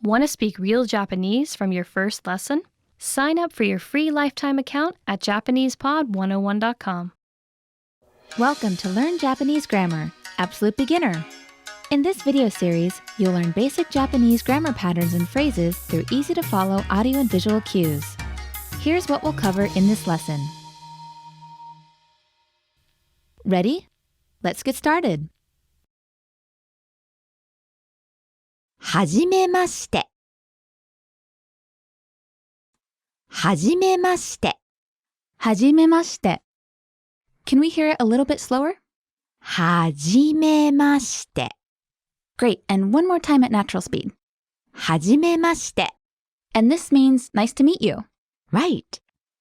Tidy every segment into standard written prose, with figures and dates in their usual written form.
Want to speak real Japanese from your first lesson? Sign up for your free lifetime account at JapanesePod101.com. Welcome to Learn Japanese Grammar, Absolute Beginner. In this video series, you'll learn basic Japanese grammar patterns and phrases through easy-to-follow audio and visual cues. Here's what we'll cover in this lesson. Ready? Let's get started. はじめまして。はじめまして。はじめまして. Can we hear it a little bit slower? はじめまして。Great, and one more time at natural speed. はじめまして。And this means nice to meet you. Right.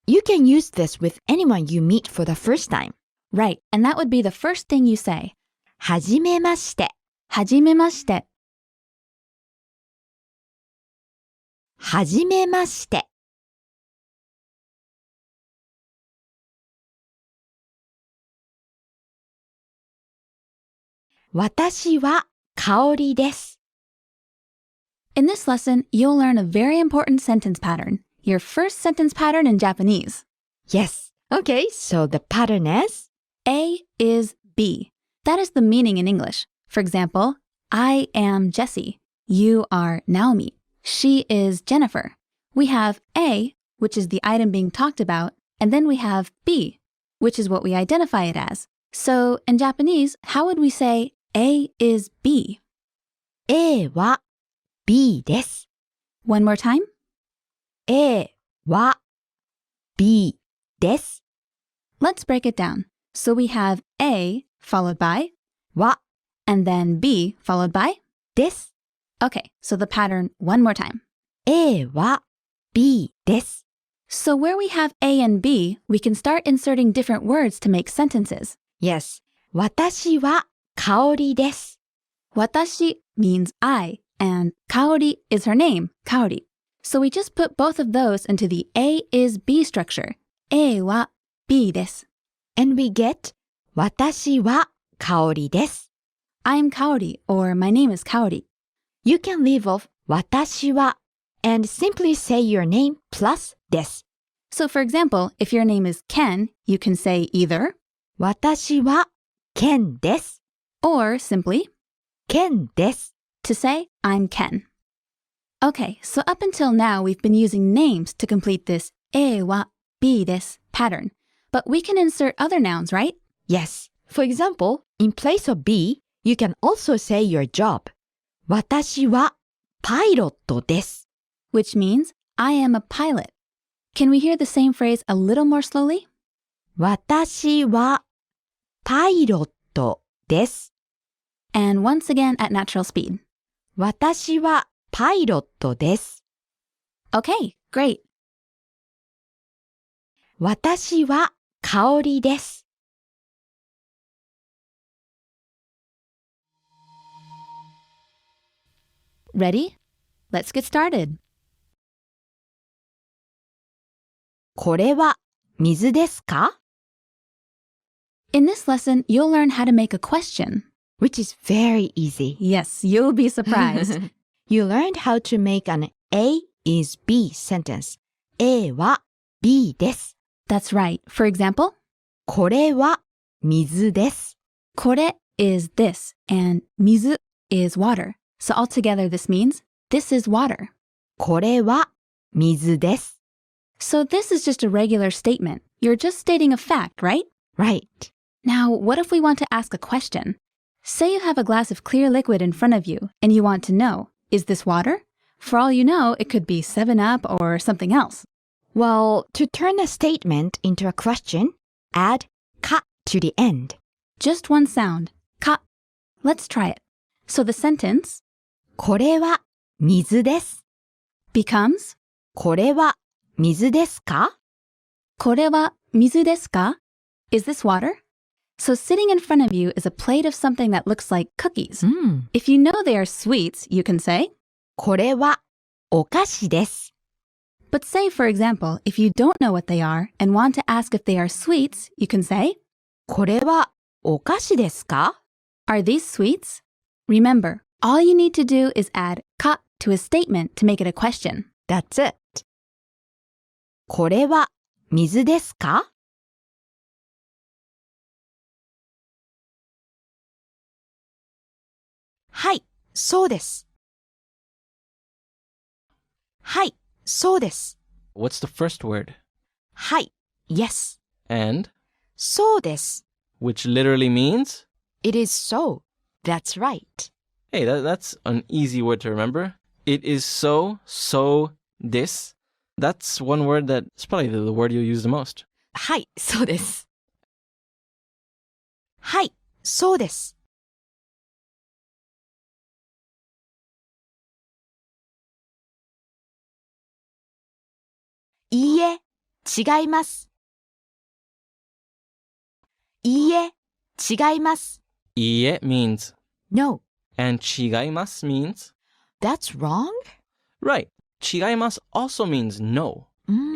You can use this with anyone you meet for the first time. Right, and that would be the first thing you say. はじめまして。はじめまして. はじめまして。私は香りです。In this lesson, you'll learn a very important sentence pattern, your first sentence pattern in Japanese. Yes. Okay, so the pattern is? A is B. That is the meaning in English. For example, I am Jessie. You are Naomi. She is Jennifer. We have A, which is the item being talked about, and then we have B, which is what we identify it as. So in Japanese, how would we say A is B? A は B です。One more time. A は B です。Let's break it down. So we have A followed by は and then B followed by です。Okay, so the pattern one more time. A は B です。So where we have A and B, we can start inserting different words to make sentences. Yes. 私は香りです。Watashi means I, and kaori is her name, Kaori. So we just put both of those into the A is B structure. A は B です. And we get 私は香りです。I'm Kaori, or my name is Kaori. You can leave off 私は and simply say your name plus です。So for example, if your name is Ken, you can say either 私はケンです。or simply ケンです。to say I'm Ken. Okay, so up until now we've been using names to complete this えは B です pattern. But we can insert other nouns, right? Yes. For example, in place of B, you can also say your job. 私はパイロットです。Which means I am a pilot. Can we hear the same phrase a little more slowly? 私はパイロットです。And once again at natural speed. 私はパイロットです。Okay, great. 私は香りです。Ready? Let's get started. これは水ですか? In this lesson, you'll learn how to make a question. Which is very easy. Yes, you'll be surprised. You learned how to make an A is B sentence. A は B です。That's right. For example, これは水です。これ is this, and 水 is water. So altogether, this means this is water. これは水です。So this is just a regular statement. You're just stating a fact, right? Right. Now, what if we want to ask a question? Say you have a glass of clear liquid in front of you, and you want to know, is this water? For all you know, it could be 7-Up or something else. Well, to turn a statement into a question, add か to the end. Just one sound, か. Let's try it. So the sentence これは水です。 becomes これは水ですか? これは水ですか? Is this water? So sitting in front of you is a plate of something that looks like cookies. If you know they are sweets, you can say これはお菓子です。 But say, for example, if you don't know what they are and want to ask if they are sweets, you can say これはお菓子ですか? Are these sweets? Remember, all you need to do is add か to a statement to make it a question. That's it. これは水ですか? はい、そうです。はい、そうです。 What's the first word? はい、yes. And? そうです。 Which literally means? It is so. That's right. Hey, that's an easy word to remember. It is so, this. That's one word that's probably the word you'll use the most. はい、そうです。はい、そうです。いいえ、違います。いいえ、違います。Ie means No, and chigaimasu means that's wrong? right. Chigaimasu also means no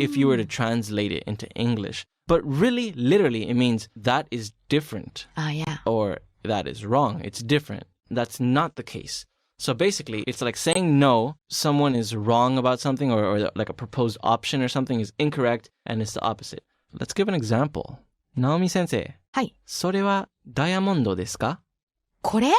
if you were to translate it into English. But really, literally, it means that is different Yeah. or that is wrong. It's different. That's not the case. So basically, it's like saying no, someone is wrong about something or like a proposed option or something is incorrect and it's the opposite. Let's give an example. Namisensei. はい。それはダイヤモンドですか? これ?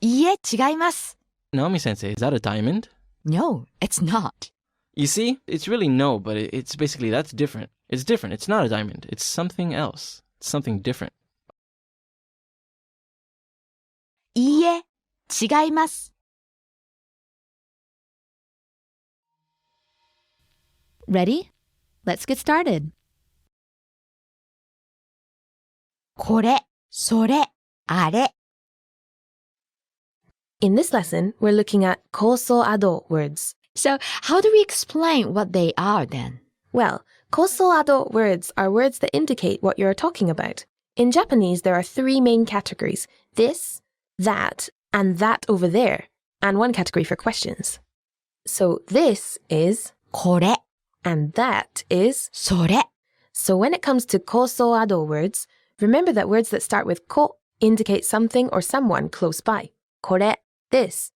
いいえ、違います。Namisensei, is that a diamond? No, it's not. You see, it's really no, but it's basically that's different. It's different. It's not a diamond. It's something else. It's something different. いいえ、違います。Ready? Let's get started. これ、それ、あれ。 In this lesson, we're looking at causal adult words. So, how do we explain what they are then? Well, causal adult words are words that indicate what you're talking about. In Japanese, there are three main categories: this, that, and that over there, and one category for questions. So this is これ、 and that is. それ。 So when it comes to causal adult words, remember that words that start with ko indicate something or someone close by. これ, this.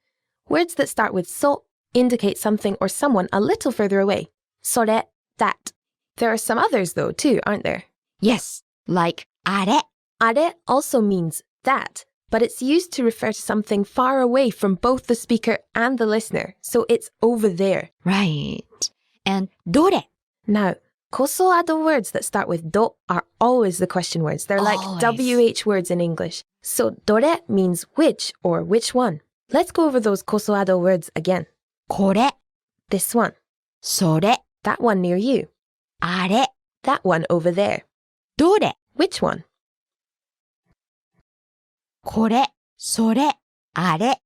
Words that start with so indicate something or someone a little further away. それ, that. There are some others though too, aren't there? Yes, like あれ。あれ also means that, but it's used to refer to something far away from both the speaker and the listener, so it's over there. Right. And どれ? Now, causal adult words that start with do are always the question words. They're like Always. WH words in English. So どれ means which or which one. Let's go over those causal adult words again. これ、 This one, それ、 that one near you, あれ。 that one over there. どれ? Which one? これ、それ、あれ。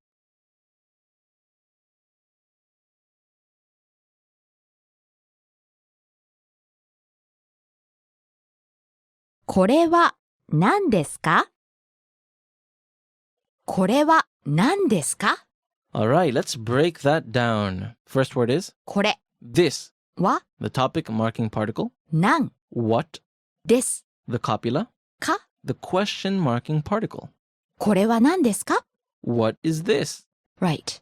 これは何ですか? これは何ですか? All right, let's break that down. First word is これ this, は the topic marking particle. 何 What, です the copula. か? The question marking particle. これは何ですか? What is this? Right.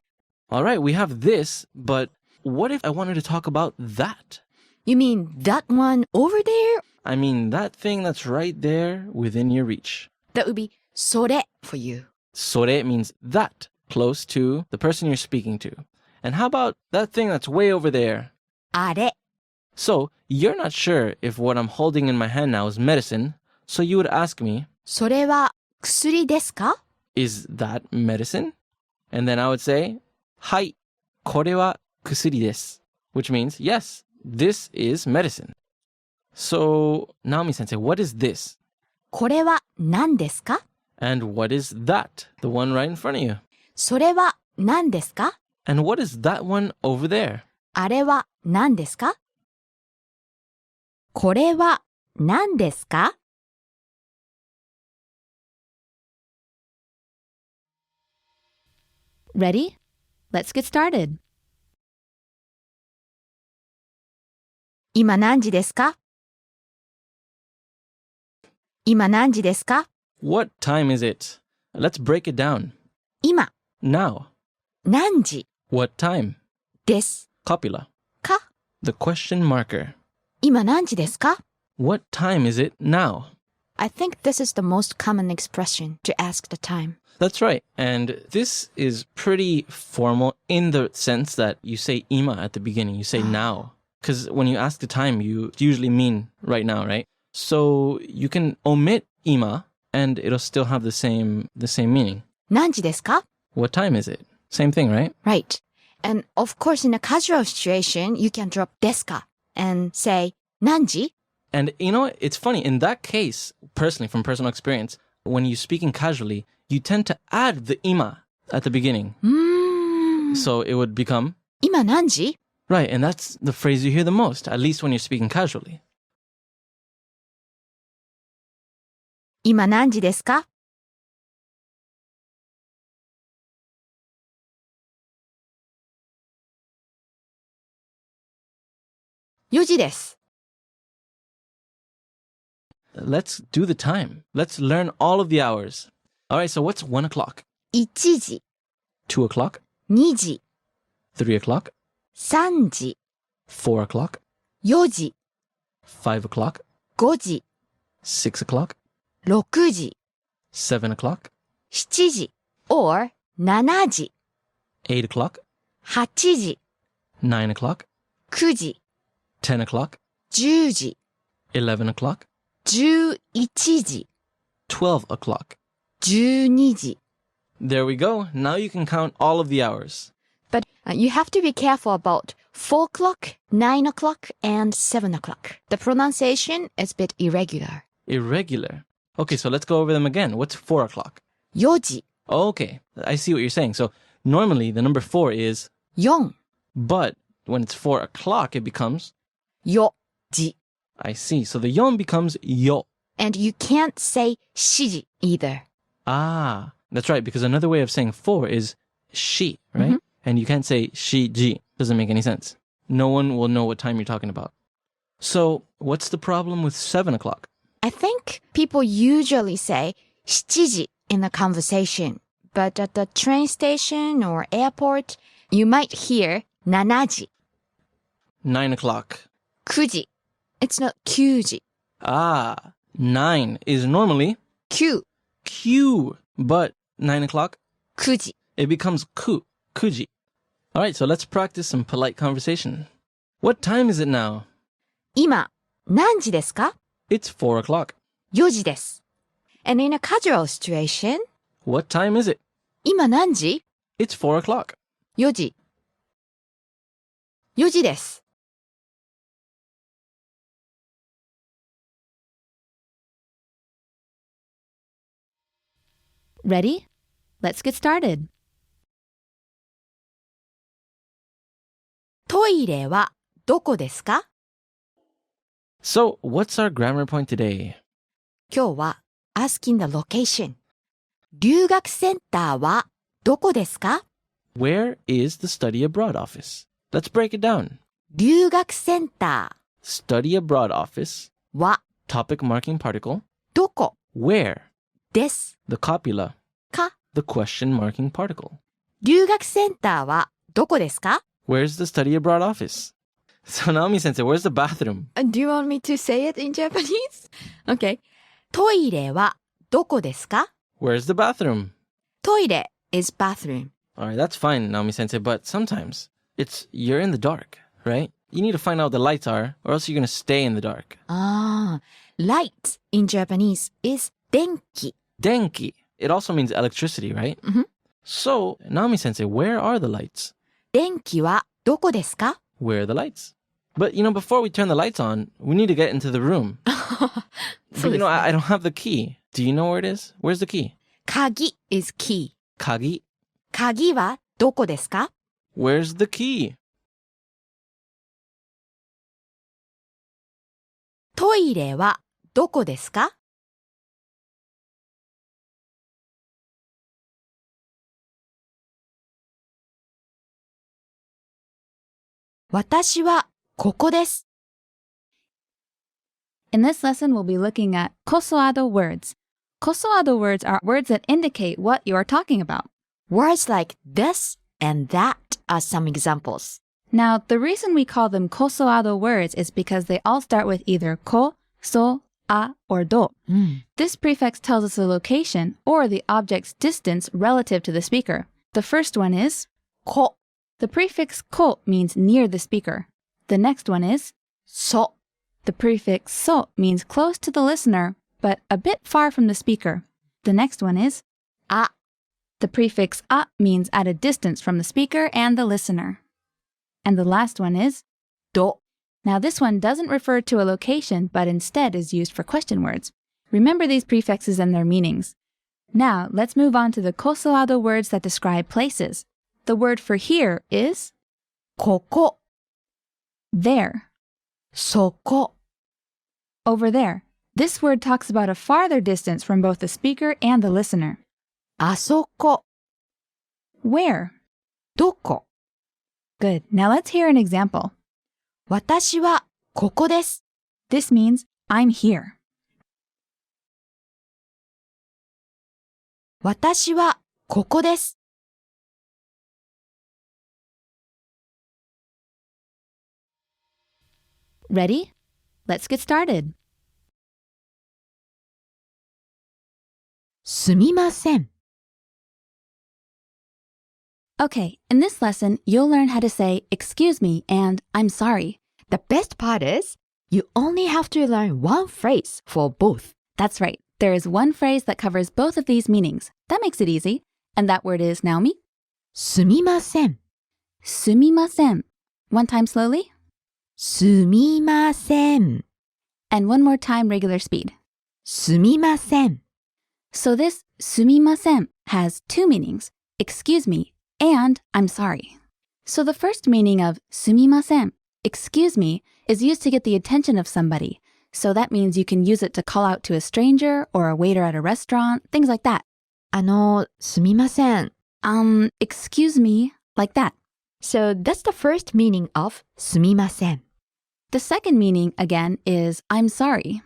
All right, we have this, but what if I wanted to talk about that? You mean that one over there? I mean, that thing that's right there within your reach. That would be それ for you. それ means that, close to the person you're speaking to. And how about that thing that's way over there? あれ So, you're not sure if what I'm holding in my hand now is medicine, so you would ask me, それは薬ですか? is that medicine? And then I would say, はい、これは薬です. Which means, yes, this is medicine. So, Naomi-sensei, what is this? これは何ですか? And what is that? The one right in front of you. それは何ですか? And what is that one over there? あれは何ですか? これは何ですか? Ready? Let's get started. 今何時ですか? 今何時ですか? What time is it? Let's break it down. 今 Now. 何時? What time? です Copula. か The question marker. 今何時ですか What time is it now? I think this is the most common expression to ask the time. That's right. And this is pretty formal in the sense that you say ima at the beginning. You say now. Because when you ask the time, you usually mean right now, right? So you can omit ima and it'll still have the same meaning. 何時ですか What time is it? Same thing, right? Right. And of course, in a casual situation, you can drop ですか and say 何時 And you know, it's funny. In that case, personally, from personal experience, when you're speaking casually, you tend to add the ima at the beginning. So it would become 今何時 right. And that's the phrase you hear the most, at least when you're speaking casually. 今何時ですか4時です Let's do the time. Let's learn all of the hours. All right, so what's 1 o'clock? 1時 2 o'clock? 2時 3 o'clock? 3時 4 o'clock? 4時 5 o'clock? 5時 6 o'clock? 6時 7 o'clock? 7時 or 7時 8 o'clock? 8時 9 o'clock? 9時 10 o'clock? 10時 11 o'clock? 11時 12 o'clock. 12時 There we go. Now you can count all of the hours. But you have to be careful about 4 o'clock, 9 o'clock, and 7 o'clock. The pronunciation is a bit irregular. Irregular. Okay, so let's go over them again. What's 4 o'clock? 4時 Okay, I see what you're saying. So normally the number 4 is, 4 but when it's 4 o'clock, it becomes, 4時 I see. So the yon becomes yo. And you can't say 4時 either. Ah, that's right. Because another way of saying 4 is she, right? And you can't say she ji. Doesn't make any sense. No one will know what time you're talking about. So what's the problem with 7 o'clock? I think people usually say 7時 in a conversation. But at the train station or airport, you might hear 7時 9 o'clock. 9時 It's not 9時 Ah, 9 is normally 9 Q, but 9 o'clock, 9時 it becomes ku, kuji. All right, so let's practice some polite conversation. What time is it now? 今何時ですか It's 4 o'clock. 4時です And in a casual situation, What time is it? 今何時 It's 4 o'clock. 4時 4時です Ready? Let's get started. トイレはどこですか So, what's our grammar point today? 今日は asking the location 留学センターはどこですか Where is the study abroad office? Let's break it down. 留学センタ Study abroad office, ーは topic marking particle, どこ where, です the copula, か the question marking particle. 留学センターはどこですか Where's the study abroad office? So Namisensei, where's the bathroom? Do you want me to say it in Japanese? Okay. トイレはどこですか Where's the bathroom? トイレ is bathroom. All right, that's fine, Namisensei, but sometimes you're in the dark, right? You need to find out what the lights are, or else you're going to stay in the dark. Light in Japanese is 電気 Denki. It also means electricity, right? So, Namisensei, where are the lights? 電気はどこですか Where are the lights? But, before we turn the lights on, we need to get into the room. But, I don't have the key. Do you know where it is? Where's the key? 鍵 is key. Kagi. 鍵はどこですか Where's the key? トイレはどこですか私はここです In this lesson, we'll be looking at kosoado words. Kosoado words are words that indicate what you are talking about. Words like this and that are some examples. Now, the reason we call them kosoado words is because they all start with either ko, so, a, or do. This prefix tells us the location or the object's distance relative to the speaker. The first one is ko. The prefix ko means near the speaker. The next one is so. The prefix so means close to the listener, but a bit far from the speaker. The next one is a. The prefix a means at a distance from the speaker and the listener. And the last one is do. Now this one doesn't refer to a location, but instead is used for question words. Remember these prefixes and their meanings. Now let's move on to the kosoado words that describe places. The word for here is koko. There. Soko. Over there. This word talks about a farther distance from both the speaker and the listener. Asoko. Where? Doko. Good. Now let's hear an example. 私はここです. This means I'm here. 私はここです. Ready? Let's get started. すみません. Okay, in this lesson, you'll learn how to say excuse me and I'm sorry. The best part is, you only have to learn one phrase for both. That's right. There is one phrase that covers both of these meanings. That makes it easy. And that word is Naomi? すみません. Sumimasen. One time slowly. すみません. And one more time regular speed. すみません. So this sumimasen has two meanings, excuse me and I'm sorry. So the first meaning of sumimasen, excuse me, is used to get the attention of somebody. So that means you can use it to call out to a stranger or a waiter at a restaurant, things like that. すみません. Excuse me, like that. So that's the first meaning of すみません. The second meaning, again, is I'm sorry.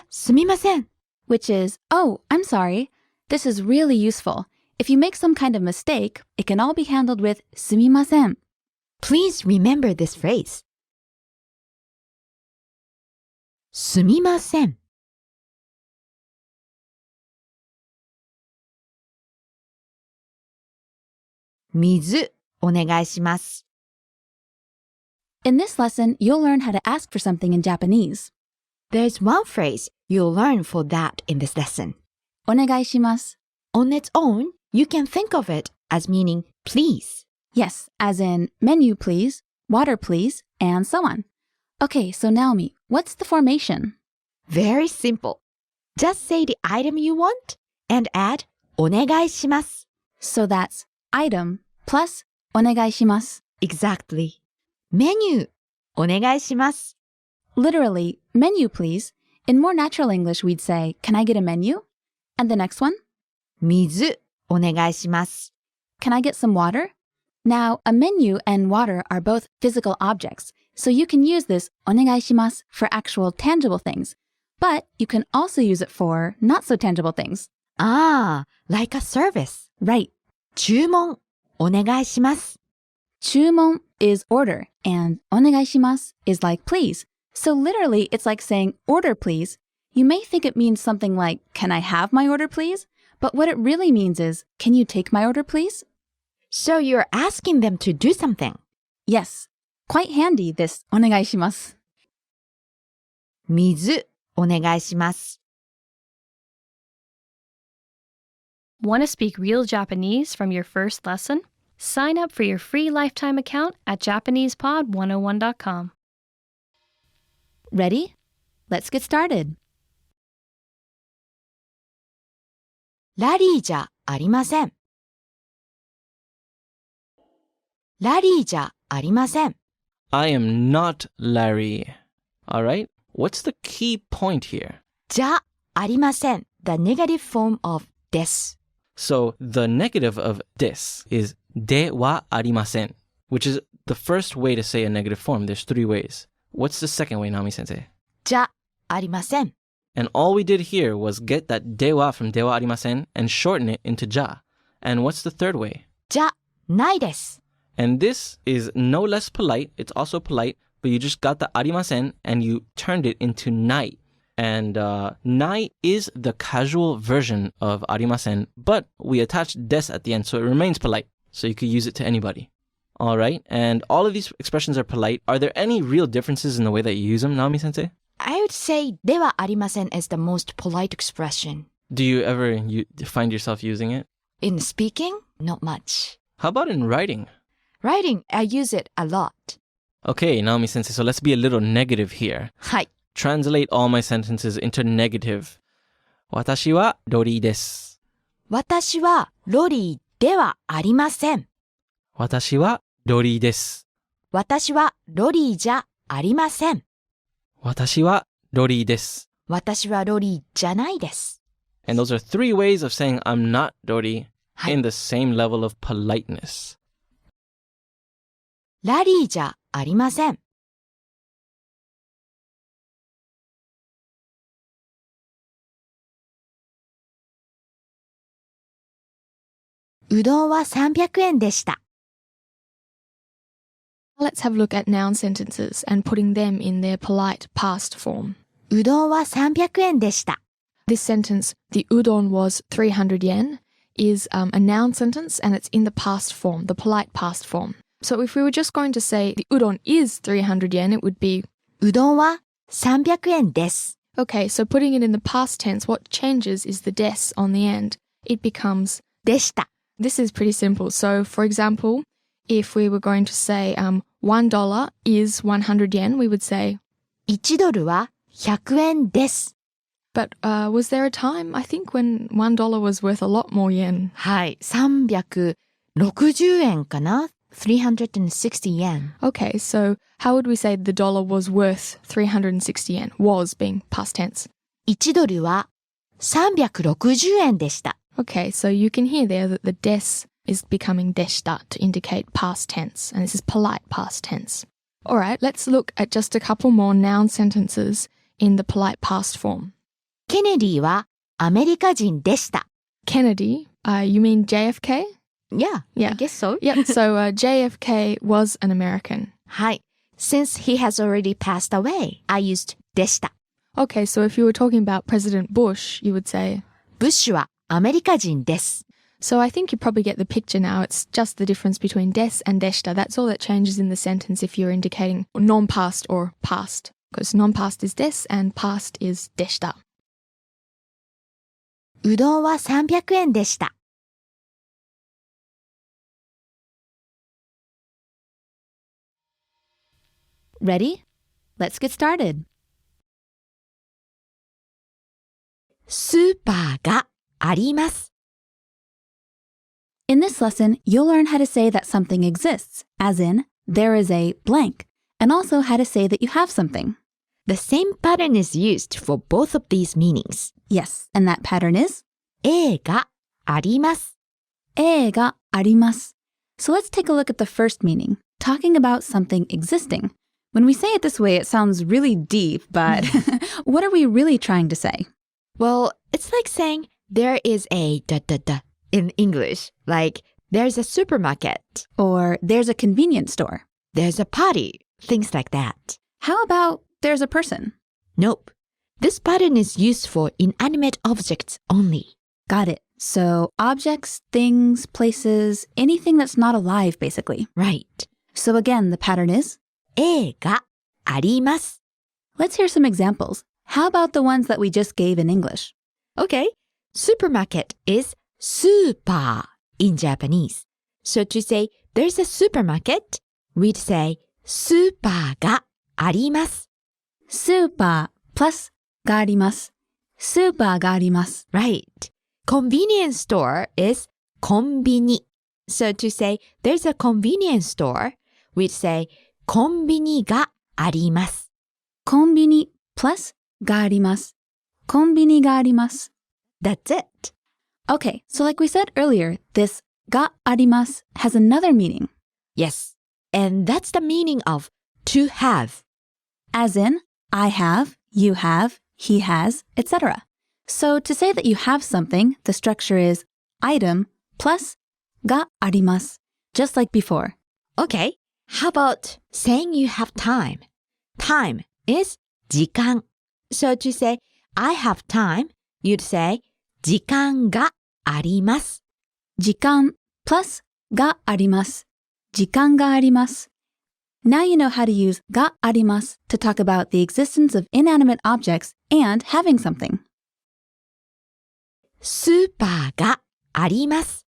すみません. Which is, oh, I'm sorry. This is really useful. If you make some kind of mistake, it can all be handled with すみません. Please remember this phrase. すみません. Mizu, お願いします. In this lesson, you'll learn how to ask for something in Japanese. There's one phrase you'll learn for that in this lesson. お願いします. On its own, you can think of it as meaning please. Yes, as in menu please, water please, and so on. Okay, so Naomi, what's the formation? Very simple. Just say the item you want and add お願いします. So that's item plus お願いします. Exactly. Menu お願いします. Literally, menu please. In more natural English, we'd say, can I get a menu? And the next one? 水お願いします. Can I get some water? Now, a menu and water are both physical objects, so you can use this お願いします for actual tangible things. But you can also use it for not so tangible things. Like a service. Right. 注文お願いします. 注文 is order, and お願いします is like please. So literally, it's like saying order please. You may think it means something like, can I have my order please? But what it really means is, can you take my order please? So you're asking them to do something. Yes. Quite handy, this お願いします. 水お願いします. Want to speak real Japanese from your first lesson? Sign up for your free lifetime account at JapanesePod101.com. Ready? Let's get started. ラリーじゃありません. ラリーじゃありません. I am not Larry. Alright? What's the key point here? じゃありません. The negative form of です. So the negative of this is ではありません, which is the first way to say a negative form. There's three ways. What's the second way, Namisensei? じゃありません. And all we did here was get that では from ではありません and shorten it into じゃ. And what's the third way? じゃないです. And this is no less polite. It's also polite, but you just got the arimasen and you turned it into nai. And nai is the casual version of arimasen, but we attached des at the end, so it remains polite. So you could use it to anybody. All right, and all of these expressions are polite. Are there any real differences in the way that you use them, Namisensei? I would say ではありません is the most polite expression. Do you ever find yourself using it? In speaking, not much. How about in writing? Writing, I use it a lot. Okay, Namisensei, so let's be a little negative here. はい。 Translate all my sentences into negative. 私はロリーです。私はロリーではありません。私はロリーです。私はロリーじゃありません。私はロリーです。私はロリーじゃないです。 And those are 3 ways of saying I'm not Dori はい。 in the same level of politeness. ラリーじゃありません。うどんは300円でした。 Let's have a look at noun sentences and putting them in their polite past form. うどんは300円でした。 This sentence, the udon was 300 yen, is a noun sentence and it's in the past form, the polite past form. So if we were just going to say the udon is 300 yen, it would be, うどんは300円です。 okay, so putting it in the past tense, what changes is the des on the end. It becomes, でした。 this is pretty simple. So for example, if we were going to say $1 is 100 yen, we would say, 1ドルは100円です。 but was there a time, I think, when $1 was worth a lot more yen? はい。360円かな ?360 yen. Okay, so how would we say the dollar was worth 360 yen? Was being past tense. 1ドルは360円でした。 Okay, so you can hear there that the des is becoming deshita to indicate past tense, and this is polite past tense. All right, let's look at just a couple more noun sentences in the polite past form. ケネディはアメリカ人でした。 Kennedy, you mean JFK? Yeah, Yeah. I guess so. Yep, so JFK was an American. はい。Since he has already passed away, I used でした。 Okay, so if you were talking about President Bush, you would say, ブッシュはアメリカ人です。 so I think you probably get the picture now. It's just the difference between des and deshta. That's all that changes in the sentence if you're indicating non-past or past. Because non-past is des and past is deshta. うどんは300円でした。 Ready? Let's get started. スーパーがあります。 In this lesson, you'll learn how to say that something exists, as in, there is a blank, and also how to say that you have something. The same pattern is used for both of these meanings. Yes, and that pattern is A があります。 A があります. So let's take a look at the first meaning, talking about something existing. When we say it this way, it sounds really deep, but what are we really trying to say? Well, it's like saying there is a da da da in English. Like there's a supermarket, Or there's a convenience store. there's a party, things like that. How about there's a person? Nope. This pattern is used for inanimate objects only. Got it. So objects, things, places, anything that's not alive, basically. Right. So again, the pattern is, A があります。 let's hear some examples. How about the ones that we just gave in English? Okay. Supermarket is スーパー in Japanese. So to say there's a supermarket, we'd say スーパーがあります。 Super plus があります. Super があります. Right. Convenience store is コンビニ. So to say there's a convenience store, we'd say コンビニがあります。 コンビニ plus があります. コンビニがあります. That's it. Okay, so like we said earlier, this があります has another meaning, Yes. And that's the meaning of to have. as in, I have, you have, he has, etc. So to say that you have something, the structure is item plus があります, just like before. Okay, how about saying you have time? Time is 時間. So to say, I have time, you'd say, 時間があります. 時間 plus があります。時間があります。Now you know how to use があります to talk about the existence of inanimate objects and having something. スーパーがあります。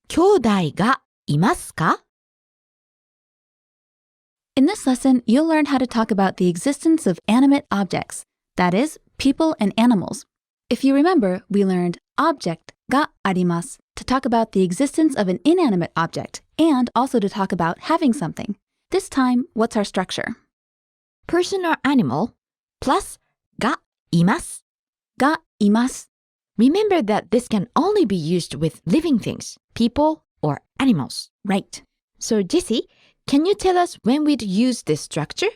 兄弟がいますか? In this lesson, you'll learn how to talk about the existence of animate objects, that is, people and animals. If you remember, we learned object があります to talk about the existence of an inanimate object and also to talk about having something. This time, what's our structure? Person or animal plus がいます. がいます. Remember that this can only be used with living things, people or animals. Right. So Jessie, can you tell us when we'd use this structure?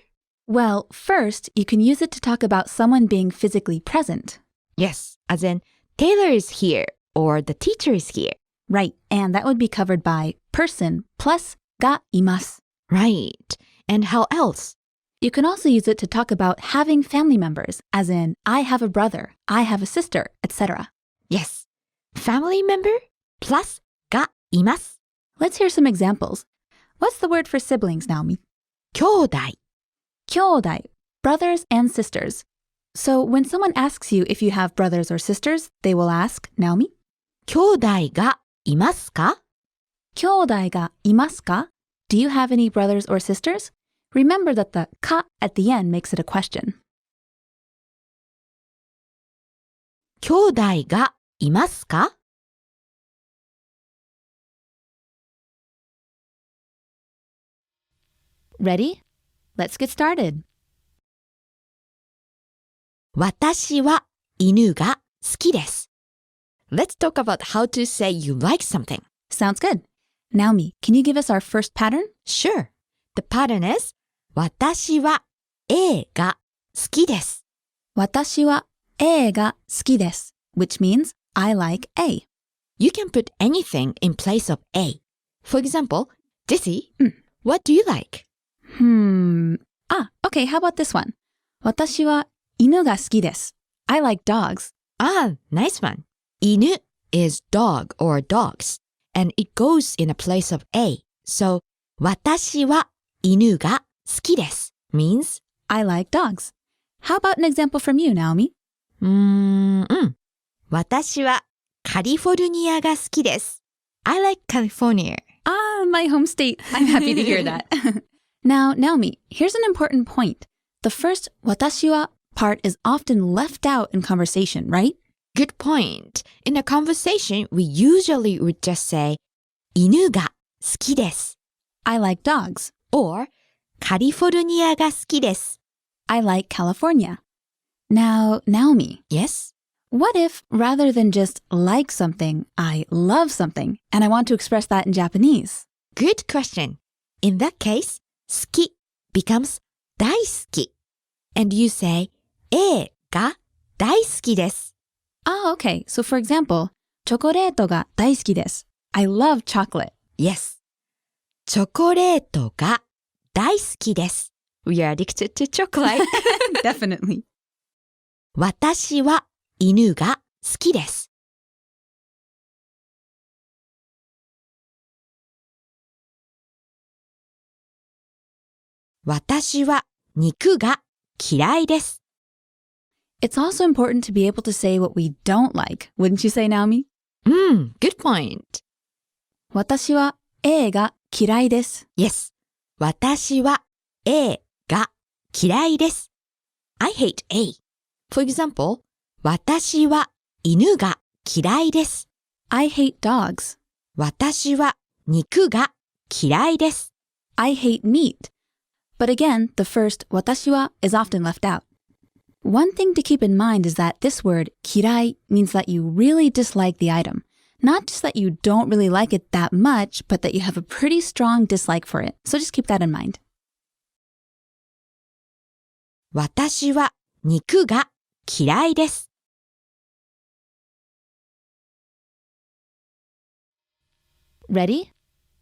Well, first, you can use it to talk about someone being physically present. Yes, as in Taylor is here or the teacher is here. Right, and that would be covered by person plus がいます. Right. And how else? You can also use it to talk about having family members, as in, I have a brother, I have a sister, etc. Yes. Family member plus がいます. Let's hear some examples. What's the word for siblings, Naomi? 兄弟. 兄弟, brothers and sisters. So when someone asks you if you have brothers or sisters, they will ask, Naomi? 兄弟がいますか? 兄弟がいますか? Do you have any brothers or sisters? Remember that the か at the end makes it a question. 兄弟がいますか? Ready? Let's get started. 私は犬が好きです. Let's talk about how to say you like something. Sounds good. Naomi, can you give us our first pattern? Sure. The pattern is 私は A が好きです. 私は A が好きです, which means I like A. You can put anything in place of A. For example, Jessie, what do you like? Okay, how about this one? 私は犬が好きです. I like dogs. Nice one. 犬 is dog or dogs, and it goes in a place of A. So, 私は犬が好きです means I like dogs. How about an example from you, Naomi? 私はカリフォルニアが好きです. I like California. My home state. I'm happy to hear that. Now, Naomi, here's an important point. The first 私は part is often left out in conversation, right? Good point. In a conversation, we usually would just say 犬が好きです I like dogs. or カリフォルニアが好きです I like California. Now, Naomi, Yes? what if rather than just like something, I love something, and I want to express that in Japanese? Good question. In that case, 好き becomes 大好き and you say A が大好きです Okay. So for example, チョコレートが大好きです. I love chocolate. Yes. チョコレートが大好きです We are addicted to chocolate. Definitely. 私は犬が好きです。私は肉が嫌いです。It's also important to be able to say what we don't like, wouldn't you say, Naomi? Good point. 私は A が嫌いです. Yes. 私は A が嫌いです。I hate A. For example, 私は犬が嫌いです。I hate dogs. 私は肉が嫌いです。I hate meat. But again, the first 私は is often left out. One thing to keep in mind is that this word 嫌い means that you really dislike the item. Not just that you don't really like it that much, but that you have a pretty strong dislike for it. So just keep that in mind. 私は肉が嫌いです。Ready?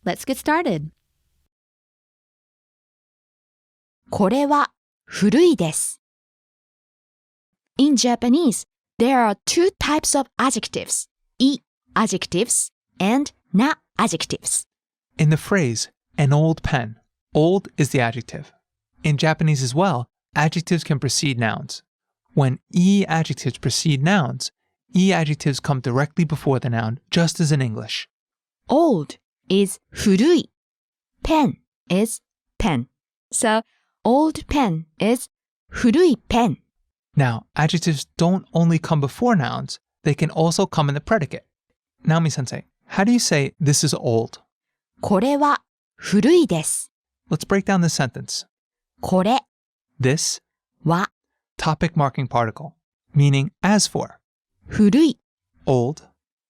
Let's get started. これは古いです。In Japanese, there are two types of adjectives, I adjectives and na adjectives. In the phrase, an old pen, old is the adjective. In Japanese as well, adjectives can precede nouns. When I adjectives precede nouns, I adjectives come directly before the noun, just as in English. Old is 古い. Pen is pen. So, old pen is 古い pen. Now, adjectives don't only come before nouns, they can also come in the predicate. Namisensei, how do you say this is old? これは古いです。 Let's break down this sentence. これ This, は topic marking particle, meaning as for. 古い Old,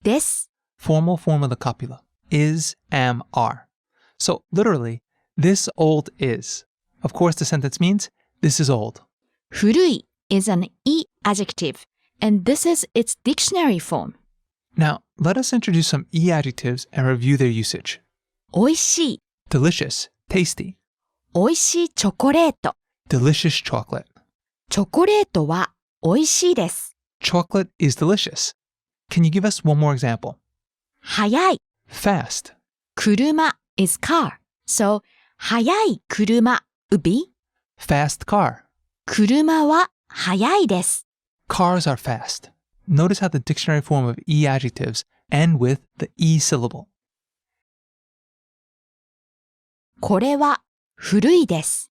です。 formal form of the copula, is, am, are. So literally, this old is. Of course, the sentence means this is old. 古い is an I adjective, and this is its dictionary form. Now, let us introduce some I adjectives and review their usage. おいしい Delicious, tasty. おいしいチョコレート Delicious chocolate. チョコレートはおいしいです。 Chocolate is delicious. Can you give us one more example? 速い Fast. 車 is car. So, 速い車 would be Fast car. 車は速いです。 Cars are fast. Notice how the dictionary form of I adjectives end with the E syllable. これは古いです。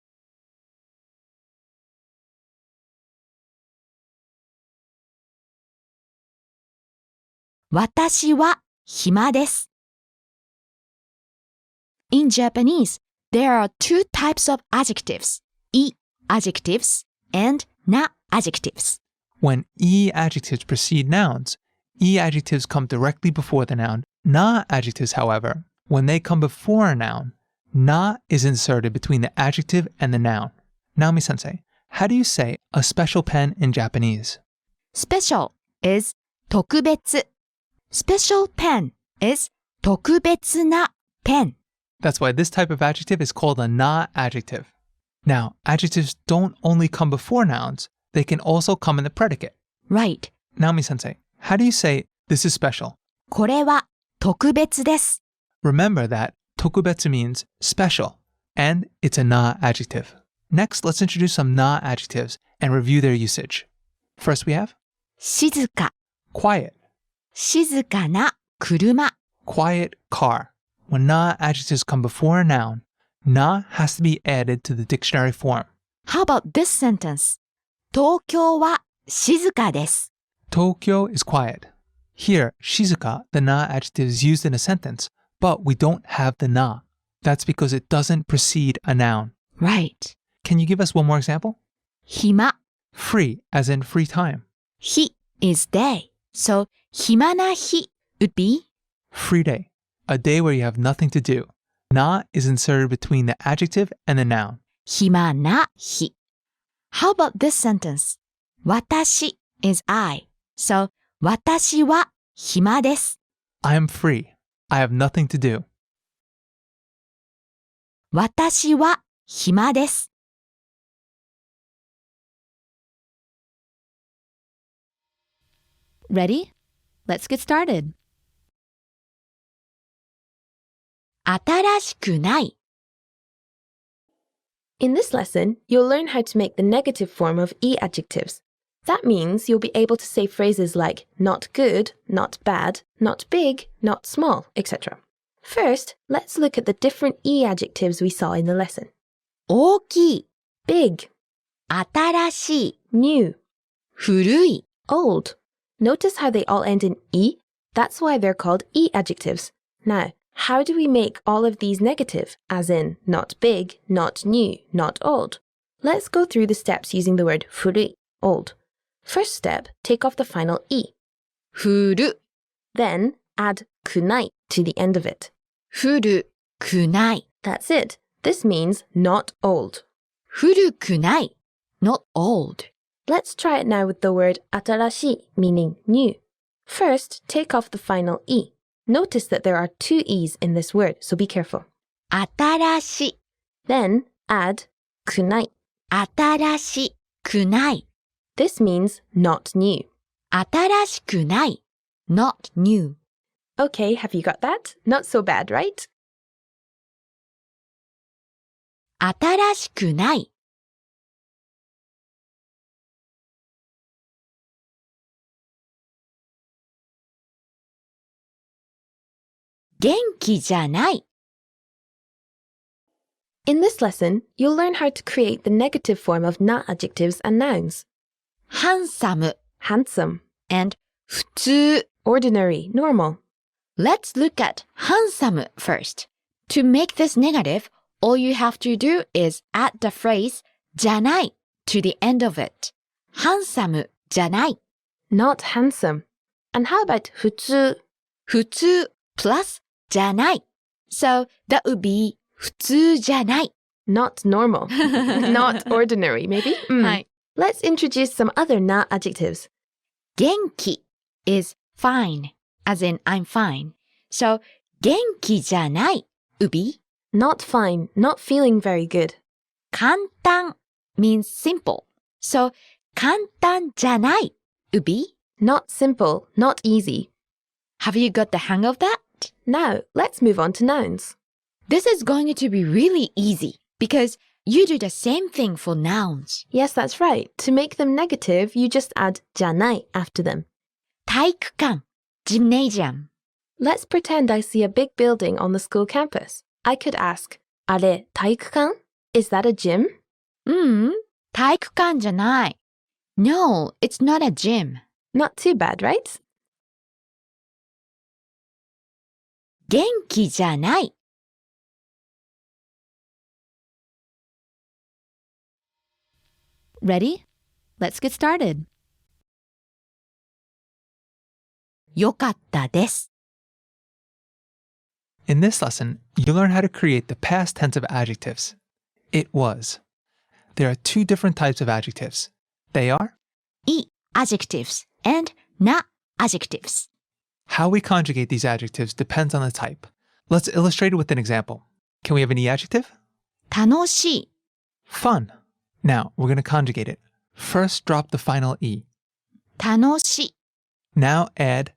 私は暇です。In Japanese, there are two types of adjectives, I adjectives and na adjectives. When I adjectives precede nouns, I adjectives come directly before the noun. Na adjectives, however, when they come before a noun, na is inserted between the adjective and the noun. Namisensei, how do you say a special pen in Japanese? Special is 特別. Special pen is 特別な pen. That's why this type of adjective is called a na adjective. Now, adjectives don't only come before nouns, they can also come in the predicate. Right. Nami-sensei, how do you say this is special? これは特別です。 Remember that tokubetsu means special, and it's a na adjective. Next, let's introduce some na adjectives and review their usage. First we have 静か quiet, 静かな車 quiet car. When na adjectives come before a noun, na has to be added to the dictionary form. How about this sentence? 東京は静かです。 Tokyo is quiet. Here, shizuka, the na adjective is used in a sentence, but we don't have the na. That's because it doesn't precede a noun. Right. Can you give us one more example? 暇 Free, as in free time. 日 is day. So, 暇な日 would be Free day, a day where you have nothing to do. Na is inserted between the adjective and the noun. 暇な日. How about this sentence? 私 is I. So, 私は暇です。 I am free. I have nothing to do. 私は暇です。 Ready? Let's get started. 新しくない In this lesson, you'll learn how to make the negative form of E adjectives. That means you'll be able to say phrases like not good, not bad, not big, not small, etc. First, let's look at the different E adjectives we saw in the lesson. 大きい Big, 新しい new, 古い old. Notice how they all end in E? That's why they're called E adjectives. Now, how do we make all of these negative, as in not big, not new, not old? Let's go through the steps using the word furui, old. First step, take off the final E. 古 Then add kunai to the end of it. 古くない That's it. This means not old. 古くない not old. Let's try it now with the word atarashi, meaning new. First, take off the final E. Notice that there are two E's in this word, so be careful. 新しい Then add くない。新しくない This means not new. 新しくない not new. Okay, have you got that? Not so bad, right? 新しくない元気じゃない In this lesson, you'll learn how to create the negative form of na adjectives and nouns. handsome Handsome, and 普通 ordinary, normal. Let's look at handsome first. To make this negative, all you have to do is add the phrase じゃない to the end of it. handsome じゃない Not handsome. And how about 普通? 普通 plus じゃない So that would be 普通じゃない Not normal. Not ordinary, maybe? はい Let's introduce some other na adjectives. 元気 is fine, as in I'm fine. So 元気じゃない would be Not fine, not feeling very good. 簡単 means simple. So 簡単じゃない would be Not simple, not easy. Have you got the hang of that? Now, let's move on to nouns. This is going to be really easy because you do the same thing for nouns. Yes, that's right. To make them negative, you just add じゃない after them. 体育館 gymnasium. Let's pretend I see a big building on the school campus. I could ask, あれ、体育館? Is that a gym? 体育館じゃない No, it's not a gym. Not too bad, right? 元気じゃない Ready? Let's get started. よかったです In this lesson, you learn how to create the past tense of adjectives. It was. There are two different types of adjectives. They are い adjectives and な adjectives. how we conjugate these adjectives depends on the type. Let's illustrate it with an example. Can we have an e adjective? 楽しい Fun. Now, we're going to conjugate it. First, drop the final e. 楽しい Now add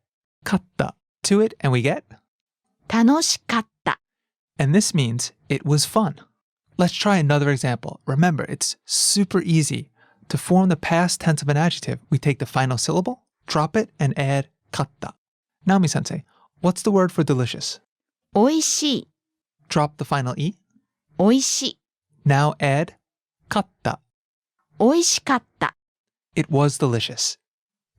かった to it, and we get 楽しかった and this means it was fun. Let's try another example. Remember, it's super easy. To form the past tense of an adjective, we take the final syllable, drop it, and add かった Namisensei, what's the word for delicious? おいしい Drop the final e. おいしい Now add かった おいしかった It was delicious.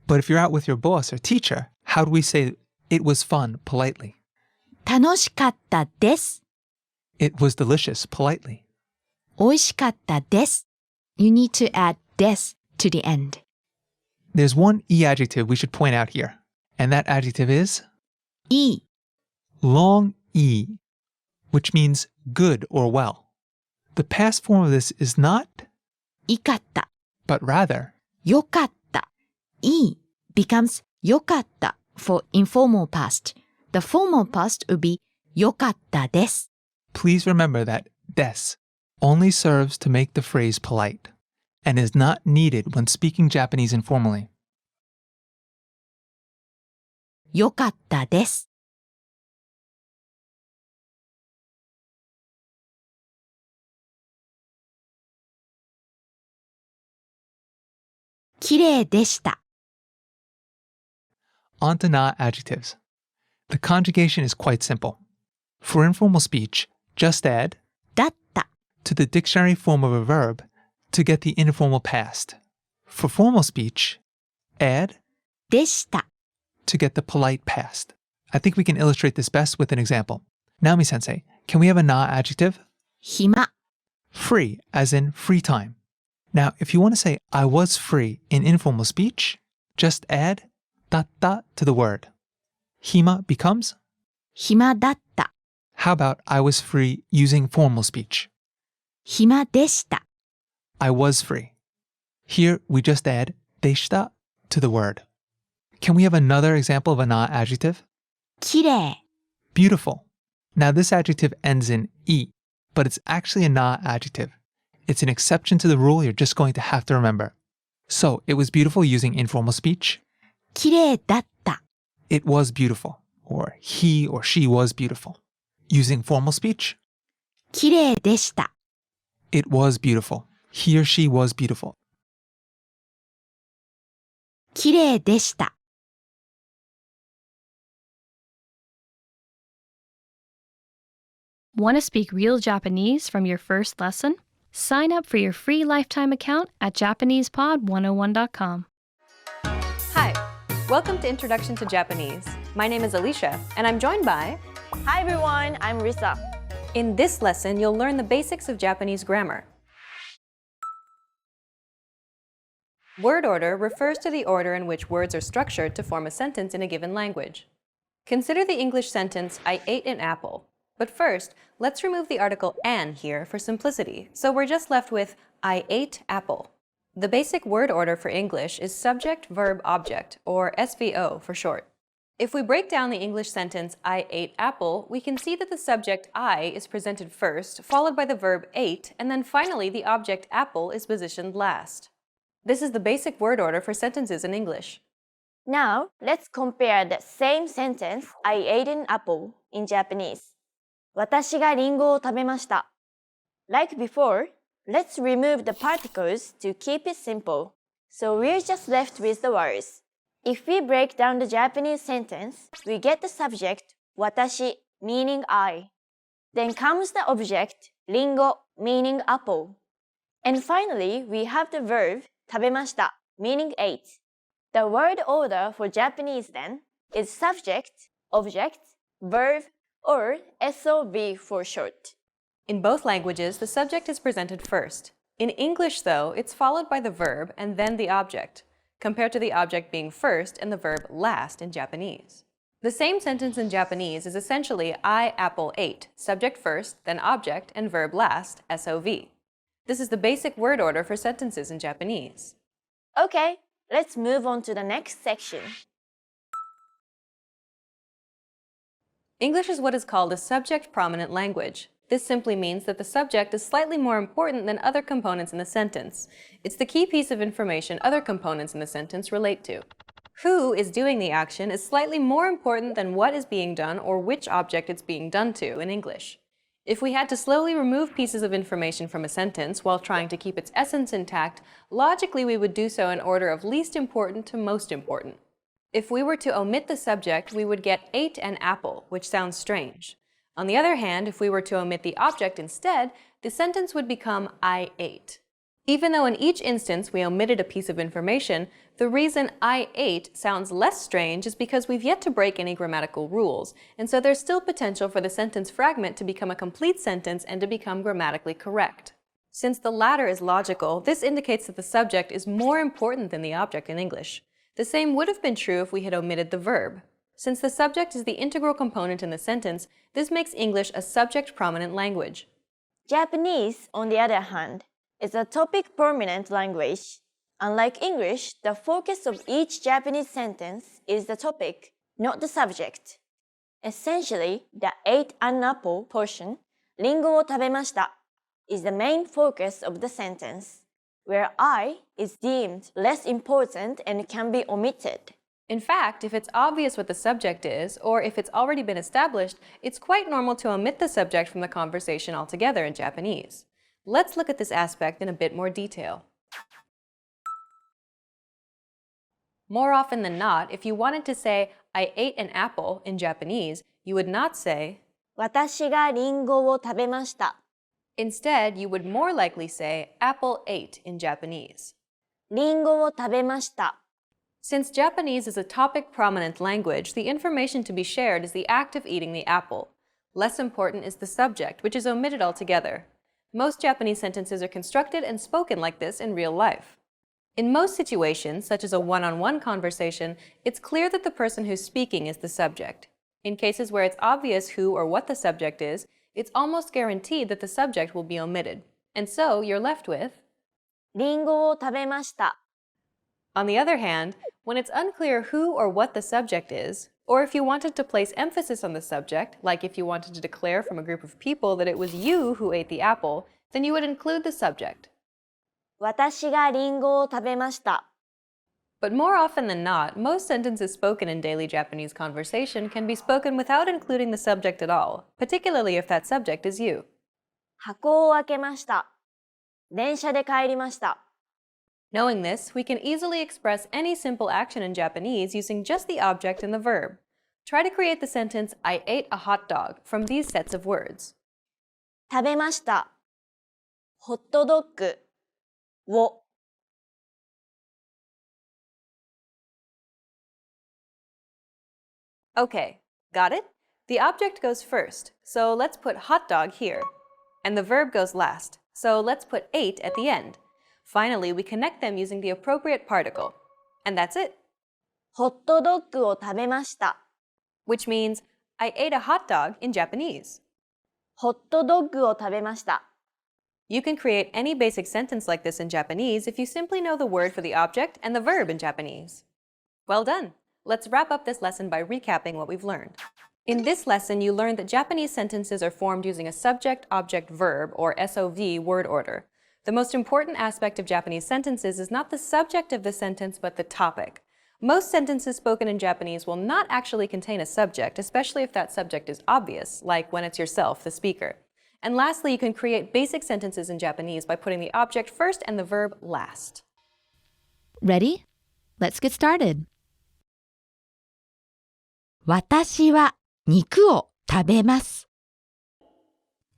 But if you're out with your boss or teacher, how do we say it was fun politely? 楽しかったです It was delicious politely. おいしかったです You need to add です to the end. There's one e adjective we should point out here, and that adjective is いい long e, which means good or well. The past form of this is not, いかった but rather, よかったいい becomes よかった for informal past. The formal past would be よかったです please remember that des only serves to make the phrase polite and is not needed when speaking Japanese informally. よかったですきれいでした On to na adjectives. The conjugation is quite simple. For informal speech, just add だった to the dictionary form of a verb to get the informal past. For formal speech, add でした to get the polite past. I think we can illustrate this best with an example. Namisensei, can we have a na adjective? 暇 Free, as in free time. Now, if you want to say I was free in informal speech, just add だった to the word. Hima becomes, 暇だった how about I was free using formal speech? 暇でした I was free. Here, we just add でした to the word. Can we have another example of a na adjective? 綺麗 Beautiful. Now this adjective ends in E, but it's actually a not adjective. It's an exception to the rule you're just going to have to remember. So, it was beautiful using informal speech. 綺麗だった It was beautiful. Or he or she was beautiful. Using formal speech. 綺麗でした It was beautiful. He or she was beautiful. 綺麗でした Want to speak real Japanese from your first lesson? Sign up for your free lifetime account at JapanesePod101.com. Hi, welcome to Introduction to Japanese. My name is Alicia, and I'm joined by... Hi everyone, I'm Risa. In this lesson, you'll learn the basics of Japanese grammar. Word order refers to the order in which words are structured to form a sentence in a given language. Consider the English sentence, I ate an apple. But first, let's remove the article an here for simplicity, so we're just left with I ate apple. The basic word order for English is subject, verb, object, or SVO for short. If we break down the English sentence, I ate apple, we can see that the subject I is presented first, followed by the verb ate, and then finally the object apple is positioned last. This is the basic word order for sentences in English. Now, let's compare the same sentence, I ate an apple, in Japanese. 私がリンゴを食べました. Like before, let's remove the particles to keep it simple. So we're just left with the words. If we break down the Japanese sentence, we get the subject, 私, meaning I. Then comes the object, リンゴ, meaning apple. And finally, we have the verb, 食べました, meaning ate. The word order for Japanese then is subject, object, verb, or SOV for short. In both languages, the subject is presented first. In English, though, it's followed by the verb and then the object, compared to the object being first and the verb last in Japanese. The same sentence in Japanese is essentially I apple ate, subject first, then object, and verb last, SOV. This is the basic word order for sentences in Japanese. Okay, let's move on to the next section. English is what is called a subject-prominent language. This simply means that the subject is slightly more important than other components in the sentence. It's the key piece of information other components in the sentence relate to. Who is doing the action is slightly more important than what is being done or which object it's being done to in English. If we had to slowly remove pieces of information from a sentence while trying to keep its essence intact, logically we would do so in order of least important to most important. If we were to omit the subject, we would get ate an apple, which sounds strange. On the other hand, if we were to omit the object instead, the sentence would become I ate. Even though in each instance we omitted a piece of information, the reason I ate sounds less strange is because we've yet to break any grammatical rules, and so there's still potential for the sentence fragment to become a complete sentence and to become grammatically correct. Since the latter is logical, this indicates that the subject is more important than the object in English. The same would have been true if we had omitted the verb. Since the subject is the integral component in the sentence, this makes English a subject-prominent language. Japanese, on the other hand, is a topic-prominent language. Unlike English, the focus of each Japanese sentence is the topic, not the subject. Essentially, the ate an apple portion, リンゴを食べました, is the main focus of the sentence, where I is deemed less important and can be omitted. In fact, if it's obvious what the subject is, or if it's already been established, it's quite normal to omit the subject from the conversation altogether in Japanese. Let's look at this aspect in a bit more detail. More often than not, if you wanted to say, I ate an apple in Japanese, you would not say, 私がリンゴを食べました. Instead, you would more likely say, apple ate in Japanese. リンゴを食べました. Since Japanese is a topic-prominent language, the information to be shared is the act of eating the apple. Less important is the subject, which is omitted altogether. Most Japanese sentences are constructed and spoken like this in real life. In most situations, such as a one-on-one conversation, it's clear that the person who's speaking is the subject. In cases where it's obvious who or what the subject is, it's almost guaranteed that the subject will be omitted. And so, you're left with, リンゴを食べました. On the other hand, when it's unclear who or what the subject is, Or if you wanted to place emphasis on the subject, like if you wanted to declare from a group of people that it was you who ate the apple, then you would include the subject. 私がリンゴを食べました But more often than not, most sentences spoken in daily Japanese conversation can be spoken without including the subject at all, particularly if that subject is you. 箱を開けました電車で帰りました Knowing this, we can easily express any simple action in Japanese using just the object and the verb. Try to create the sentence, I ate a hot dog, from these sets of words. 食べましたホットドッグを Okay, got it? The object goes first, so let's put hot dog here. And the verb goes last, so let's put ate at the end. Finally, we connect them using the appropriate particle. And that's it. ホットドッグを食べました Which means, I ate a hot dog in Japanese. ホットドッグを食べました You can create any basic sentence like this in Japanese if you simply know the word for the object and the verb in Japanese. Well done! Let's wrap up this lesson by recapping what we've learned. In this lesson, you learned that Japanese sentences are formed using a subject-object-verb, or SOV, word order. The most important aspect of Japanese sentences is not the subject of the sentence, but the topic. Most sentences spoken in Japanese will not actually contain a subject, especially if that subject is obvious, like when it's yourself, the speaker. And lastly, you can create basic sentences in Japanese by putting the object first and the verb last. Ready? Let's get started. 私は肉を食べます。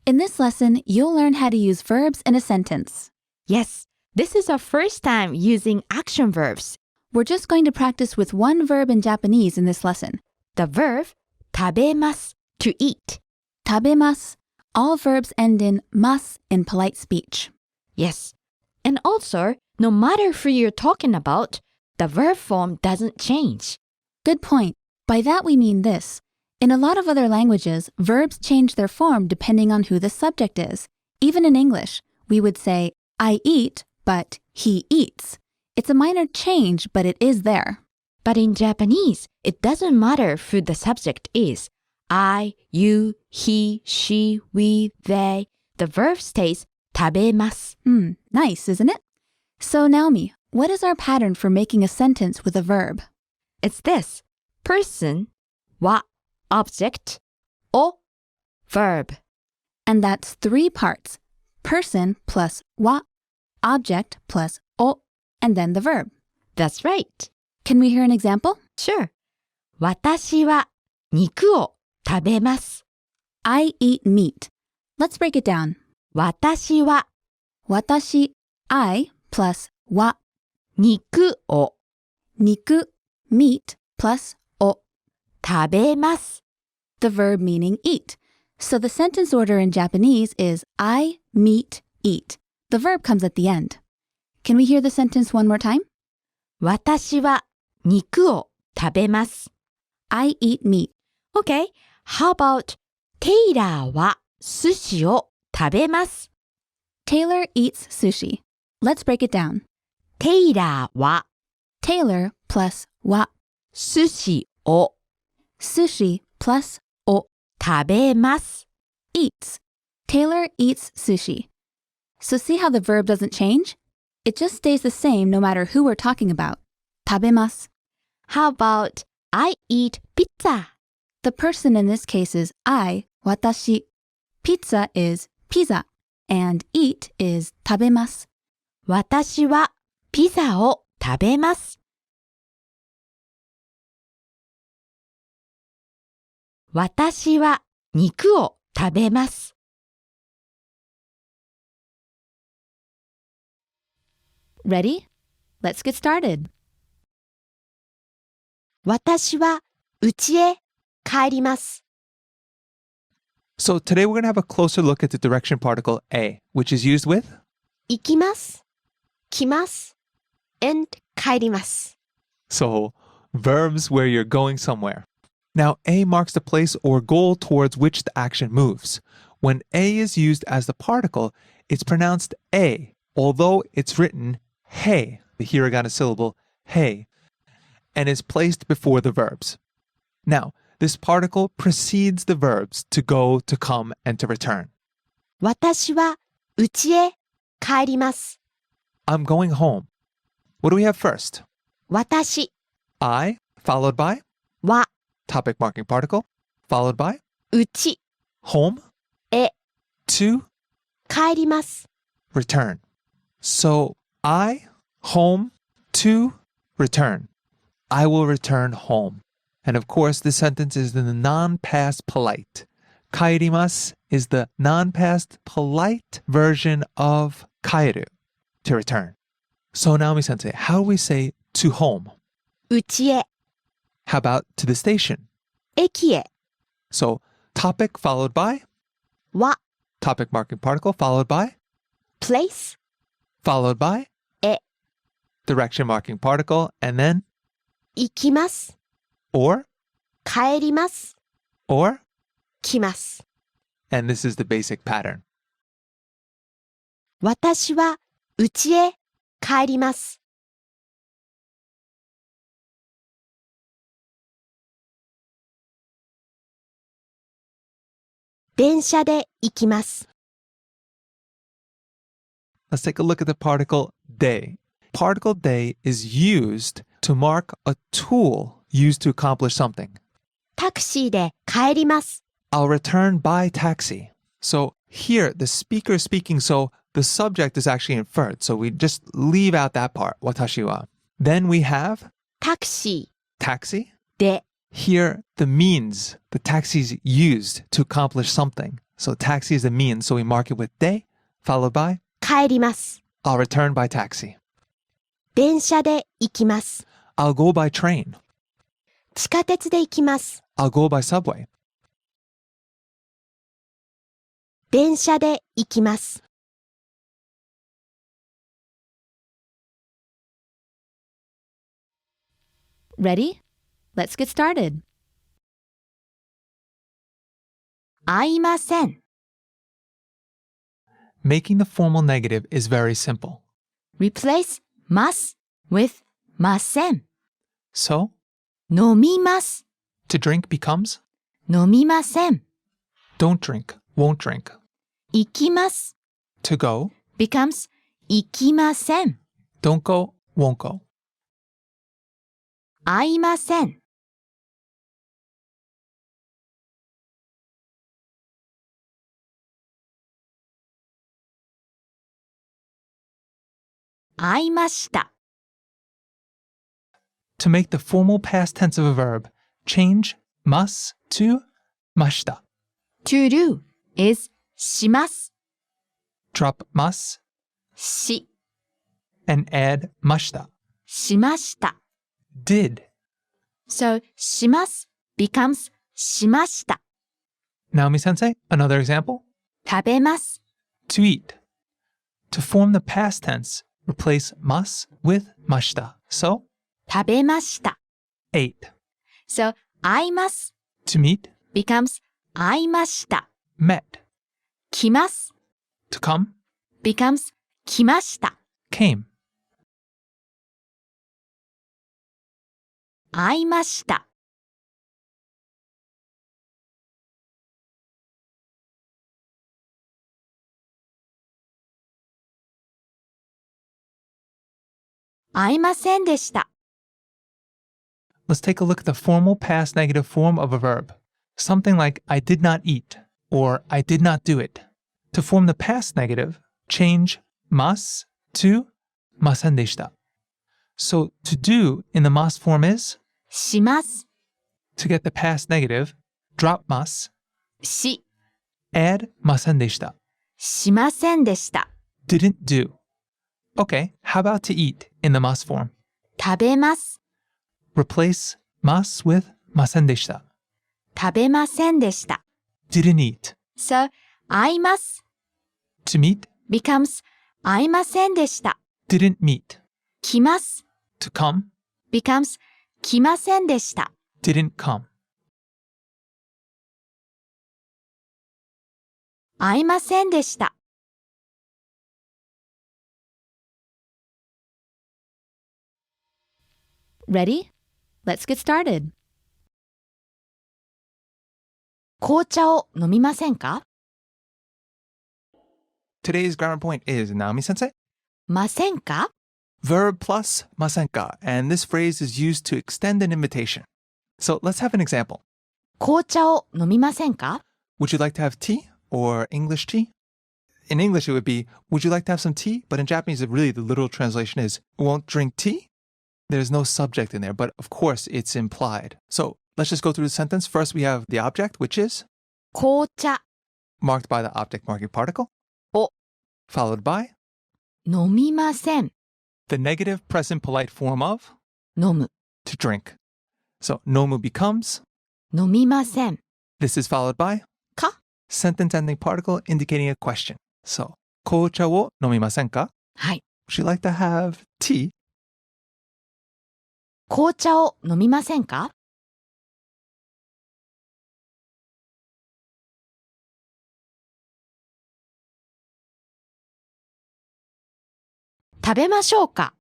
In this lesson, you'll learn how to use verbs in a sentence. Yes, this is our first time using action verbs. We're just going to practice with one verb in Japanese in this lesson. The verb 食べます to eat. 食べます. All verbs end in mas in polite speech. Yes. And also, no matter who you're talking about, the verb form doesn't change. Good point. By that we mean this. In a lot of other languages, verbs change their form depending on who the subject is. Even in English, we would say, I eat, but he eats. It's a minor change, but it is there. But in Japanese, it doesn't matter who the subject is. I, you, he, she, we, they. The verb stays 食べます. Nice, isn't it? So Naomi, what is our pattern for making a sentence with a verb? It's this. Person, wa, object, o, verb. And that's 3 parts. Person plus wa, object plus o, and then the verb. That's right. Can we hear an example? Sure. 私は肉を食べます. I eat meat. Let's break it down. 私は Watashi, I plus wa, 肉を niku, meat plus o, 食べます. the verb meaning eat. So the sentence order in Japanese is I, meat, eat. The verb comes at the end. Can we hear the sentence one more time? 私は肉を食べます. I eat meat. Okay, how about テイラーは寿司を食べます. Taylor eats sushi. Let's break it down. テイラーは Taylor plus wa, 寿司を sushi plus o, 食べます. eats. Taylor eats sushi. So see how the verb doesn't change? It just stays the same no matter who we're talking about. 食べます. How about I eat pizza? The person in this case is I, watashi. Pizza is pizza, and eat is 食べます. 私はピザを食べます. 私は肉を食べます. Ready? Let's get started. 私は家へ帰ります. So today we're going to have a closer look at the direction particle a, which is used with 行きます、来ます、and 帰ります。 so verbs where you're going somewhere. Now a marks the place or goal towards which the action moves. When a is used as the particle, it's pronounced a, although it's written hey, the hiragana syllable hey, and is placed before the verbs. Now, this particle precedes the verbs to go, to come, and to return. 私は家へ帰ります。 I'm going home. What do we have first? 私 I, followed by は topic marking particle, followed by 家 home, へ to, 帰ります。 return. So, I, home, to, return. I will return home. And of course, this sentence is in the non-past polite. Kaerimasu is the non-past polite version of kaeru, to return. So Namisensei, how do we say to home? 家へ How about to the station? 駅へ So topic followed by は topic marking particle followed by place followed by へ direction marking particle and then 行きます。 or 帰ります。 or 来ます。 and this is the basic pattern. 私は家へ帰ります。電車で行きます。 Let's take a look at the particle de. Particle de is used to mark a tool used to accomplish something. タクシーで帰ります。 I'll return by taxi. So here, the speaker is speaking, so the subject is actually inferred. So we just leave out that part, watashi wa. Then we have タクシ taxi. ーで Here, the means, the taxi is used to accomplish something. So taxi is the means, so we mark it with de, followed by 帰ります。 I'll return by taxi. 電車で行きます。 I'll go by train. 地下鉄で行きます。 I'll go by subway. 電車で行きます。 Ready? Let's get started. 会いません。 Making the formal negative is very simple. replace ます with ません。 So, 飲みます。 to drink becomes 飲みません。 don't drink, won't drink. 行きます。 To go, becomes 行きません。 don't go, won't go. 会いません。会いました。 To make the formal past tense of a verb, change mas to mashita. to do is します。 Drop mas し、 and add mashita. しました。 Did. So します becomes しました。 Naomi Sensei, another example. 食べます。 To eat. To form the past tense, replace mas with mashita. So, 食べました。 ate. So 会います To meet, becomes 会いました。 met. 来ます To come, becomes 来ました。 came. 会いました。会いませんでした。 Let's take a look at the formal past negative form of a verb. Something like I did not eat or I did not do it. To form the past negative, change mas to masen deshita. So to do in the mas form is します。 to get the past negative, drop mas, し、 add masen deshita. しませんでした。 Didn't do. Okay, how about to eat in the mas form? 食べます。 Replace mas with masen deshita. 食べませんでした。 Didn't eat. So 会います To meet, becomes 会いませんでした。 didn't meet. 来ます To come, becomes 来ませんでした。 didn't come. 会いませんでした。Ready? Let's get started. 紅茶を飲みませんか Today's grammar point is Namisensei. ませんか Verb plus masenka, and this phrase is used to extend an invitation. So let's have an example. 紅茶を飲みませんか Would you like to have tea or English tea? In English, it would be, would you like to have some tea? But in Japanese, really the literal translation is, won't drink tea? There's no subject in there, but of course it's implied. So let's just go through the sentence. First, we have the object, which is 紅茶 marked by the object marking particle, を followed by 飲みません the negative present polite form of 飲む to drink. So nomu becomes, 飲みません this is followed by か sentence ending particle indicating a question. So, 紅茶を飲みませんか? はい Would you like to have tea? 紅茶を飲みませんか食べましょうか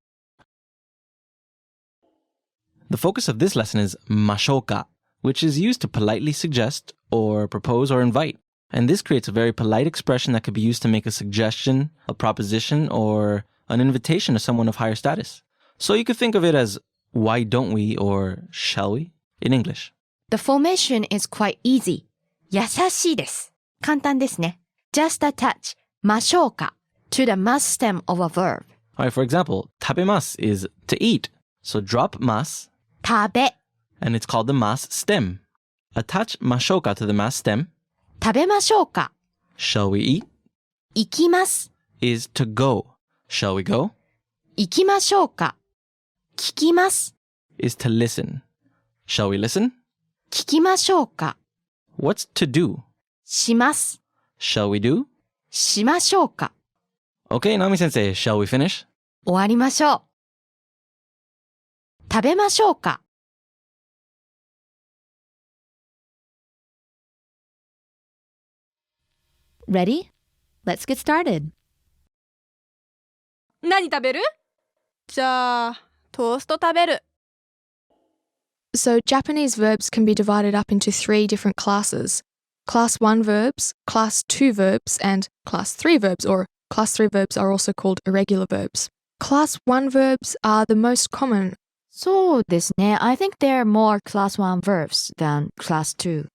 The focus of this lesson is mashoka, which is used to politely suggest or propose or invite. And this creates a very polite expression that could be used to make a suggestion, a proposition, or an invitation to someone of higher status. So you could think of it as why don't we or shall we in English. The formation is quite easy. 優しいです。簡単ですね。Just attach ましょうか to the mas stem of a verb. Alright, for example, tabemas is to eat. So drop mas, 食べ and it's called the mas stem. Attach mashoka to the mas stem. 食べましょうか Shall we eat? 行きます Is to go. Shall we go? 行きましょうか聞きます Is to listen. Shall we listen? 聞きましょうか What's to do? します Shall we do? しましょうか Okay, Namisensei, shall we finish? 終わりましょう食べましょうか Ready? Let's get started. 何食べる？じゃあ、トースト食べる。 So Japanese verbs can be divided up into 3 different classes. Class 1 verbs, Class 2 verbs, and Class 3 verbs, or Class 3 verbs are also called irregular verbs. Class 1 verbs are the most common. そうですね。I think there are more class 1 verbs than class 2.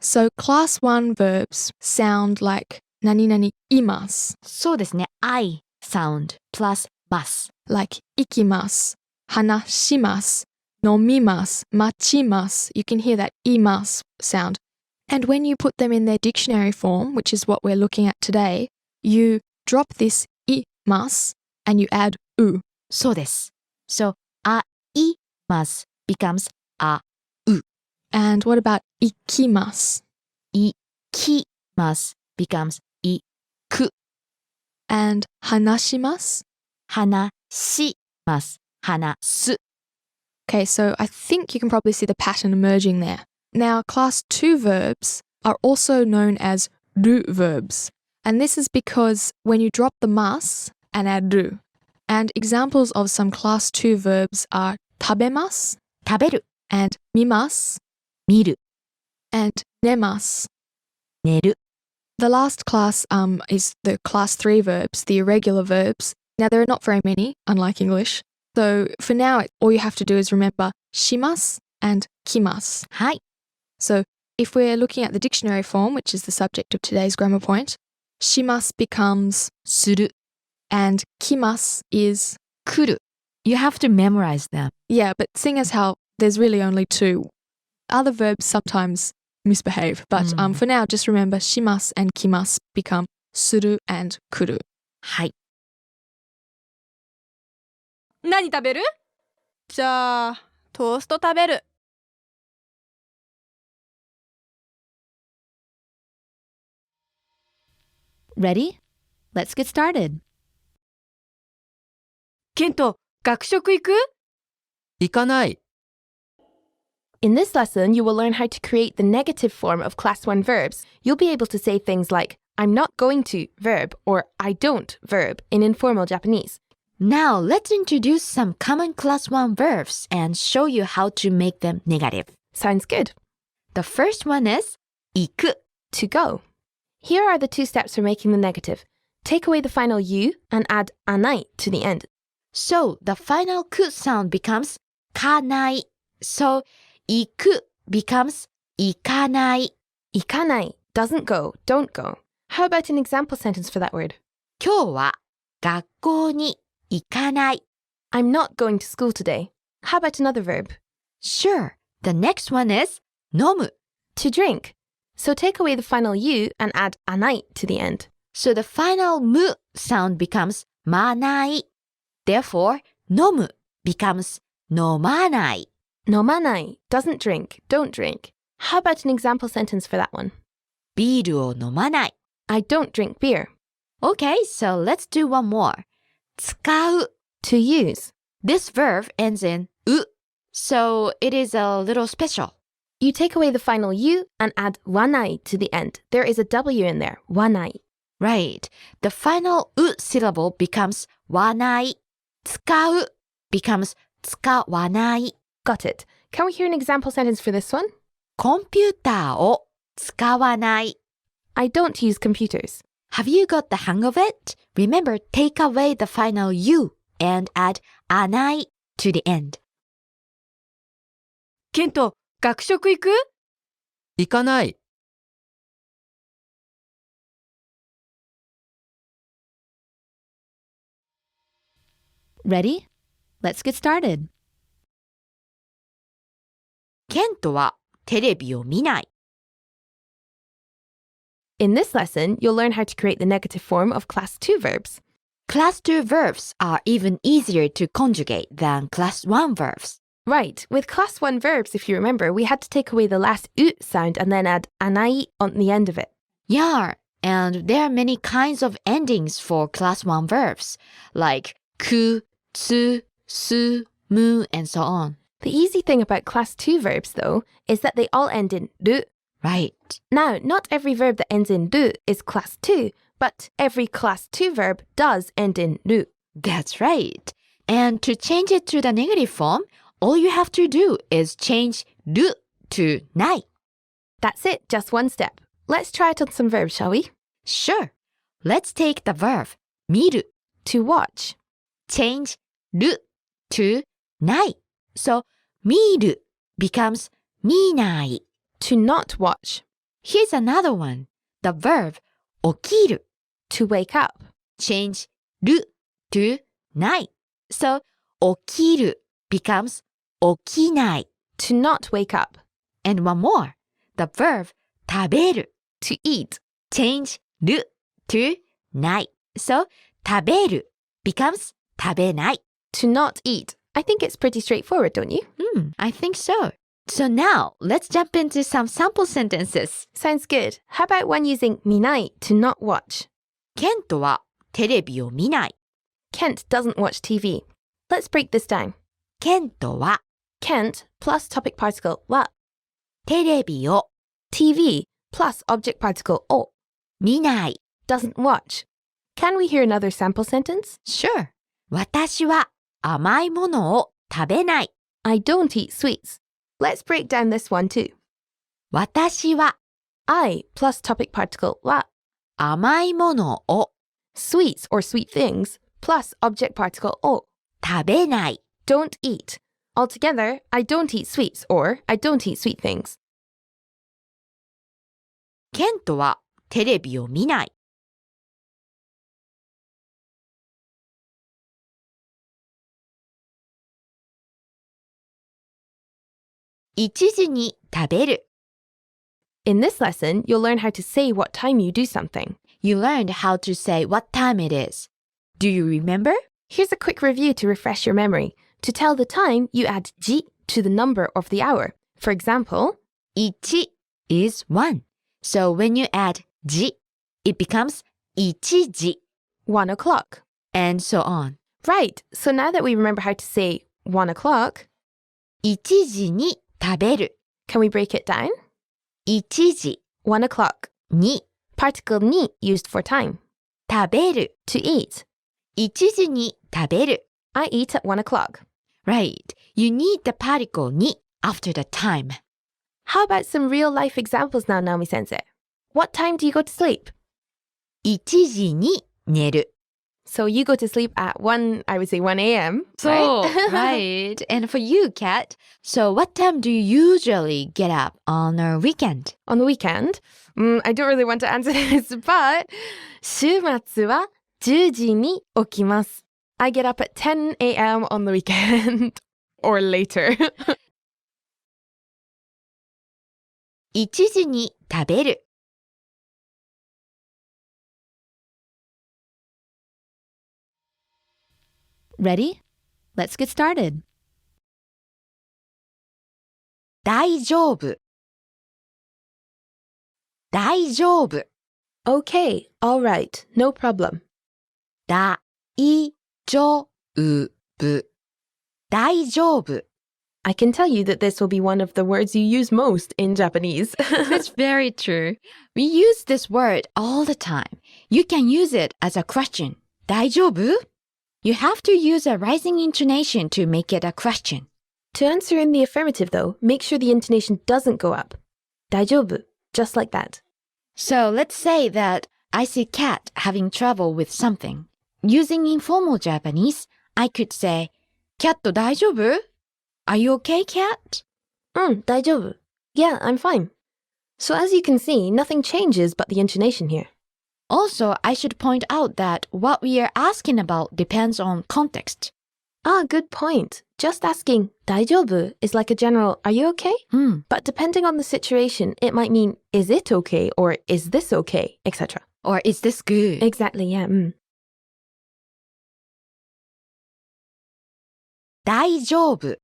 So Class 1 verbs sound like 何々imasu, そうですね。I sound plus mas. like 行きます, 話します, 飲みます, 待ちます. You can hear that imasu sound. And when you put them in their dictionary form, which is what we're looking at today, you drop this imasu and you add u. そうです。So, あいます becomes あ And what about 行きます? いきます becomes いく And 話します? 話します話す Okay, so I think you can probably see the pattern emerging there. Now, Class 2 verbs are also known as ru verbs. And this is because when you drop the mas and add ru. And examples of some Class 2 verbs are 食べます 食べる and 見ます 見る and 寝ます 寝る The last class is the Class 3 verbs, the irregular verbs. Now, there are not very many, unlike English. So for now, all you have to do is remember します and 来ます. はい So if we're looking at the dictionary form, which is the subject of today's grammar point, します becomes する and 来ます is 来る You have to memorize them. yeah, but seeing as how there's really only 2, other verbs sometimes misbehave. But for now, just remember します and 来ます become する and 来る. はい何食べる？じゃあ、トースト食べる。 Ready? Let's get started. ケント、学食行く？行かない。 In this lesson, you will learn how to create the negative form of Class 1 verbs. You'll be able to say things like, I'm not going to verb or I don't verb in informal Japanese. Now, let's introduce some common class 1 verbs and show you how to make them negative. Sounds good. The first one is 行く to go. Here are the two steps for making the negative. Take away the final u and add anai to the end. So the final ku sound becomes かない So 行く becomes 行かない Ikanai doesn't go, don't go. How about an example sentence for that word? 今日は学校に行かない I'm not going to school today. How about another verb? Sure, the next one is 飲む To drink. So take away the final u and add anai to the end. So the final mu sound becomes まない Therefore, 飲む becomes 飲まない Nomanai doesn't drink, don't drink. How about an example sentence for that one? ビールを飲まない I don't drink beer. Okay, so let's do one more. 使う To use. This verb ends in う So it is a little special. You take away the final u and add wanai to the end. There is a w in there, wanai. Right. The final う syllable becomes わない 使う becomes 使わない Got it. Can we hear an example sentence for this one? コンピューターを使わない I don't use computers. Have you got the hang of it? Remember, take away the final u and add あない to the end. ケント、学食行く？行かない。Ready? Let's get started. ケントはテレビを見ない In this lesson, you'll learn how to create the negative form of Class 2 verbs. Class 2 verbs are even easier to conjugate than Class 1 verbs. Right, with Class 1 verbs, if you remember, we had to take away the last u sound and then add anai on the end of it. Yeah, and there are many kinds of endings for Class 1 verbs, like ku, tsu, su, mu, and so on. The easy thing about Class 2 verbs, though, is that they all end in ru. Right. Now, not every verb that ends in ru is Class 2, but every Class 2 verb does end in ru. That's right. And to change it to the negative form, all you have to do is change る to ない. That's it, just one step. Let's try it on some verbs, shall we? Sure. Let's take the verb 見る To watch. Change る to ない. So 見る becomes 見ない. To not watch. Here's another one. The verb 起きる To wake up. Change る to ない. So 起きる becomes 起きない. To not wake up. And one more. The verb 食べる To eat. Change る to ない. So 食べる becomes 食べない. To not eat. I think it's pretty straightforward, don't you? I think so. So now, let's jump into some sample sentences. Sounds good. How about one using 見ない to not watch? ケントはテレビを見ない. Kent doesn't watch TV. Let's break this down. ケントは Kent plus topic particle はテレビを TV plus object particle を見ない. doesn't watch. Can we hear another sample sentence? Sure. 私は甘いものを食べない. I don't eat sweets. Let's break down this one too. 私は I plus topic particle は甘いものを sweets or sweet things plus object particle を食べない. don't eat. Altogether, I don't eat sweets or I don't eat sweet things. ケントはテレビを見ない. 1時に食べる. In this lesson, you'll learn how to say what time you do something. You learned how to say what time it is. Do you remember? Here's a quick review to refresh your memory. To tell the time, you add ji to the number of the hour. For example, 1 is 1. So when you add じ, it becomes 1時 1 o'clock. and so on. Right, so now that we remember how to say 1 o'clock, 1時に食べる. can we break it down? 1時 1 o'clock. に Particle ni used for time. 食べる. To eat. 1時に食べる. I eat at 1 o'clock. Right. You need the particle に after the time. How about some real-life examples now, Namisensei? What time do you go to sleep? 1時に寝る. So you go to sleep at 1 a.m., So, right? right. And for you, Kat, so what time do you usually get up on a weekend? On the weekend? I don't really want to answer this, but 週末は10時に起きます. I get up at 10 a.m. on the weekend. Or later. 1時に食べる. Ready? Let's get started. 大丈夫. 大丈夫. Okay, all right, no problem. 大丈夫. 大丈夫. I can tell you that this will be one of the words you use most in Japanese. That's very true. We use this word all the time. You can use it as a question. 大丈夫? You have to use a rising intonation to make it a question. To answer in the affirmative, though, make sure the intonation doesn't go up. 大丈夫, just like that. So let's say that I see Kat having trouble with something. Using informal Japanese, I could say, キャット大丈夫? Are you okay, Kat? 大丈夫. Yeah, I'm fine. So as you can see, nothing changes but the intonation here. Also, I should point out that what we are asking about depends on context. Good point. Just asking 大丈夫 is like a general, are you okay? But depending on the situation, it might mean, is it okay? Or is this okay? Etc. Or is this good? Exactly, yeah. 大丈夫.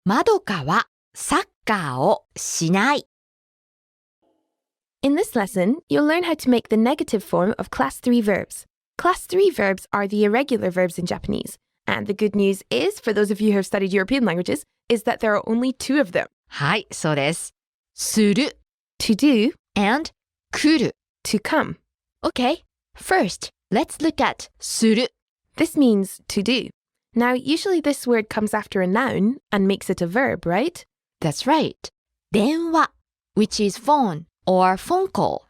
Madoka wa sakkar o shinai. In this lesson, you'll learn how to make the negative form of class 3 verbs. Class 3 verbs are the irregular verbs in Japanese. And the good news is, for those of you who have studied European languages, is that there are only 2 of them. はい、そうです。する To do and 来る. to come. Okay, first, let's look at する. This means to do. Now, usually this word comes after a noun and makes it a verb, right? That's right. 電話 which is phone or phone call.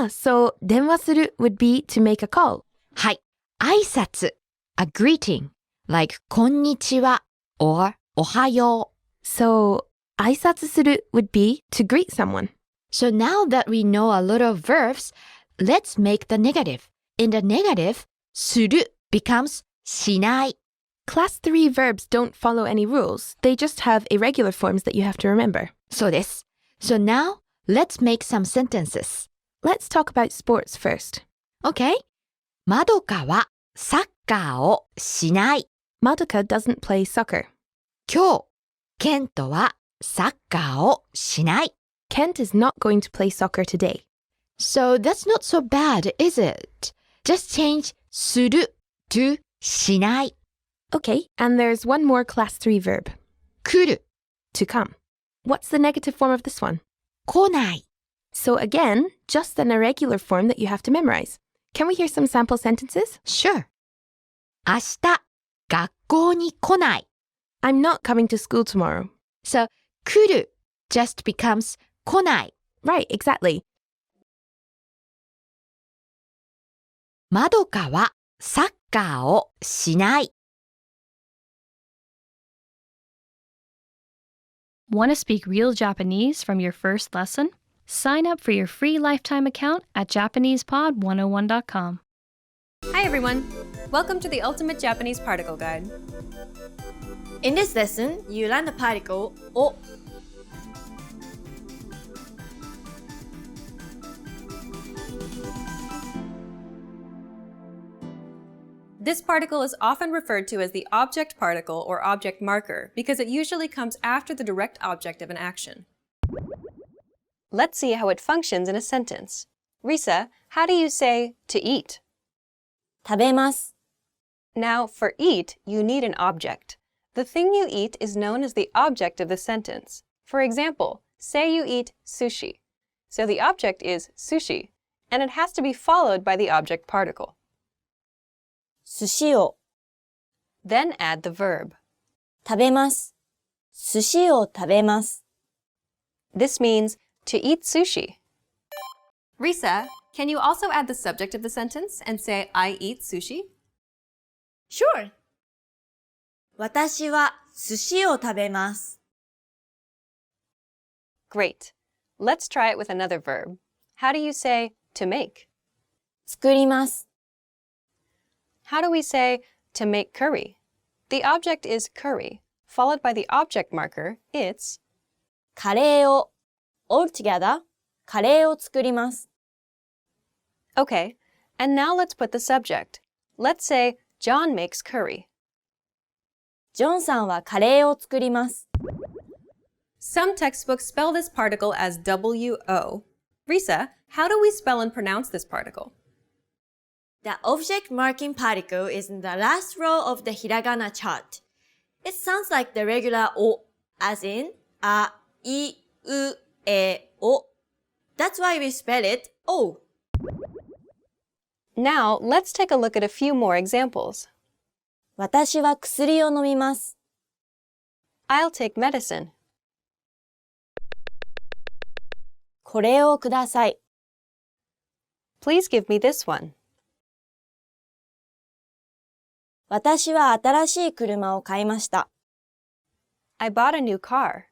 So 電話する would be to make a call. はい。挨拶 a greeting like こんにちは or おはよう. So 挨拶する would be to greet someone. So now that we know a lot of verbs, let's make the negative. In the negative, する becomes しない. Class 3 verbs don't follow any rules. They just have irregular forms that you have to remember. そうです. So now, let's make some sentences. Let's talk about sports first. Okay? まどかはサッカーをしない. Madoka doesn't play soccer. 今日、ケントはサッカーをしない. Kent is not going to play soccer today. So that's not so bad, is it? Just change する to しない. Okay, and there's one more class 3 verb. 来る To come. What's the negative form of this one? 来ない. So again, just an irregular form that you have to memorize. Can we hear some sample sentences? Sure. 明日、学校に来ない. I'm not coming to school tomorrow. So, 来る just becomes 来ない. Right, exactly. まどかはサッカーをしない. Want to speak real Japanese from your first lesson? Sign up for your free lifetime account at JapanesePod101.com. Hi everyone! Welcome to the Ultimate Japanese Particle Guide. In this lesson, you learn the particle o. This particle is often referred to as the object particle or object marker because it usually comes after the direct object of an action. Let's see how it functions in a sentence. Risa, how do you say to eat? 食べます. Now, for eat, you need an object. The thing you eat is known as the object of the sentence. For example, say you eat sushi. So the object is sushi, and it has to be followed by the object particle. 寿司を Then add the verb. 食べます。寿司を食べます。 This means to eat sushi. Risa, can you also add the subject of the sentence and say, I eat sushi? Sure. 私は寿司を食べます。 Great. Let's try it with another verb. How do you say to make? 作ります。 How do we say to make curry? The object is curry, followed by the object marker, it's カレーを all together カレーを作ります。 Okay, and now let's put the subject. Let's say John makes curry. ジョンさんはカレーを作ります。 Some textbooks spell this particle as W-O. Risa, how do we spell and pronounce this particle? The object marking particle is in the last row of the hiragana chart. It sounds like the regular O, as in a, I, U, E, O. That's why we spell it O. Now, let's take a look at a few more examples. 私は薬を飲みます。 I'll take medicine. これをください。 Please give me this one. 私は新しい車を買いました。 I bought a new car.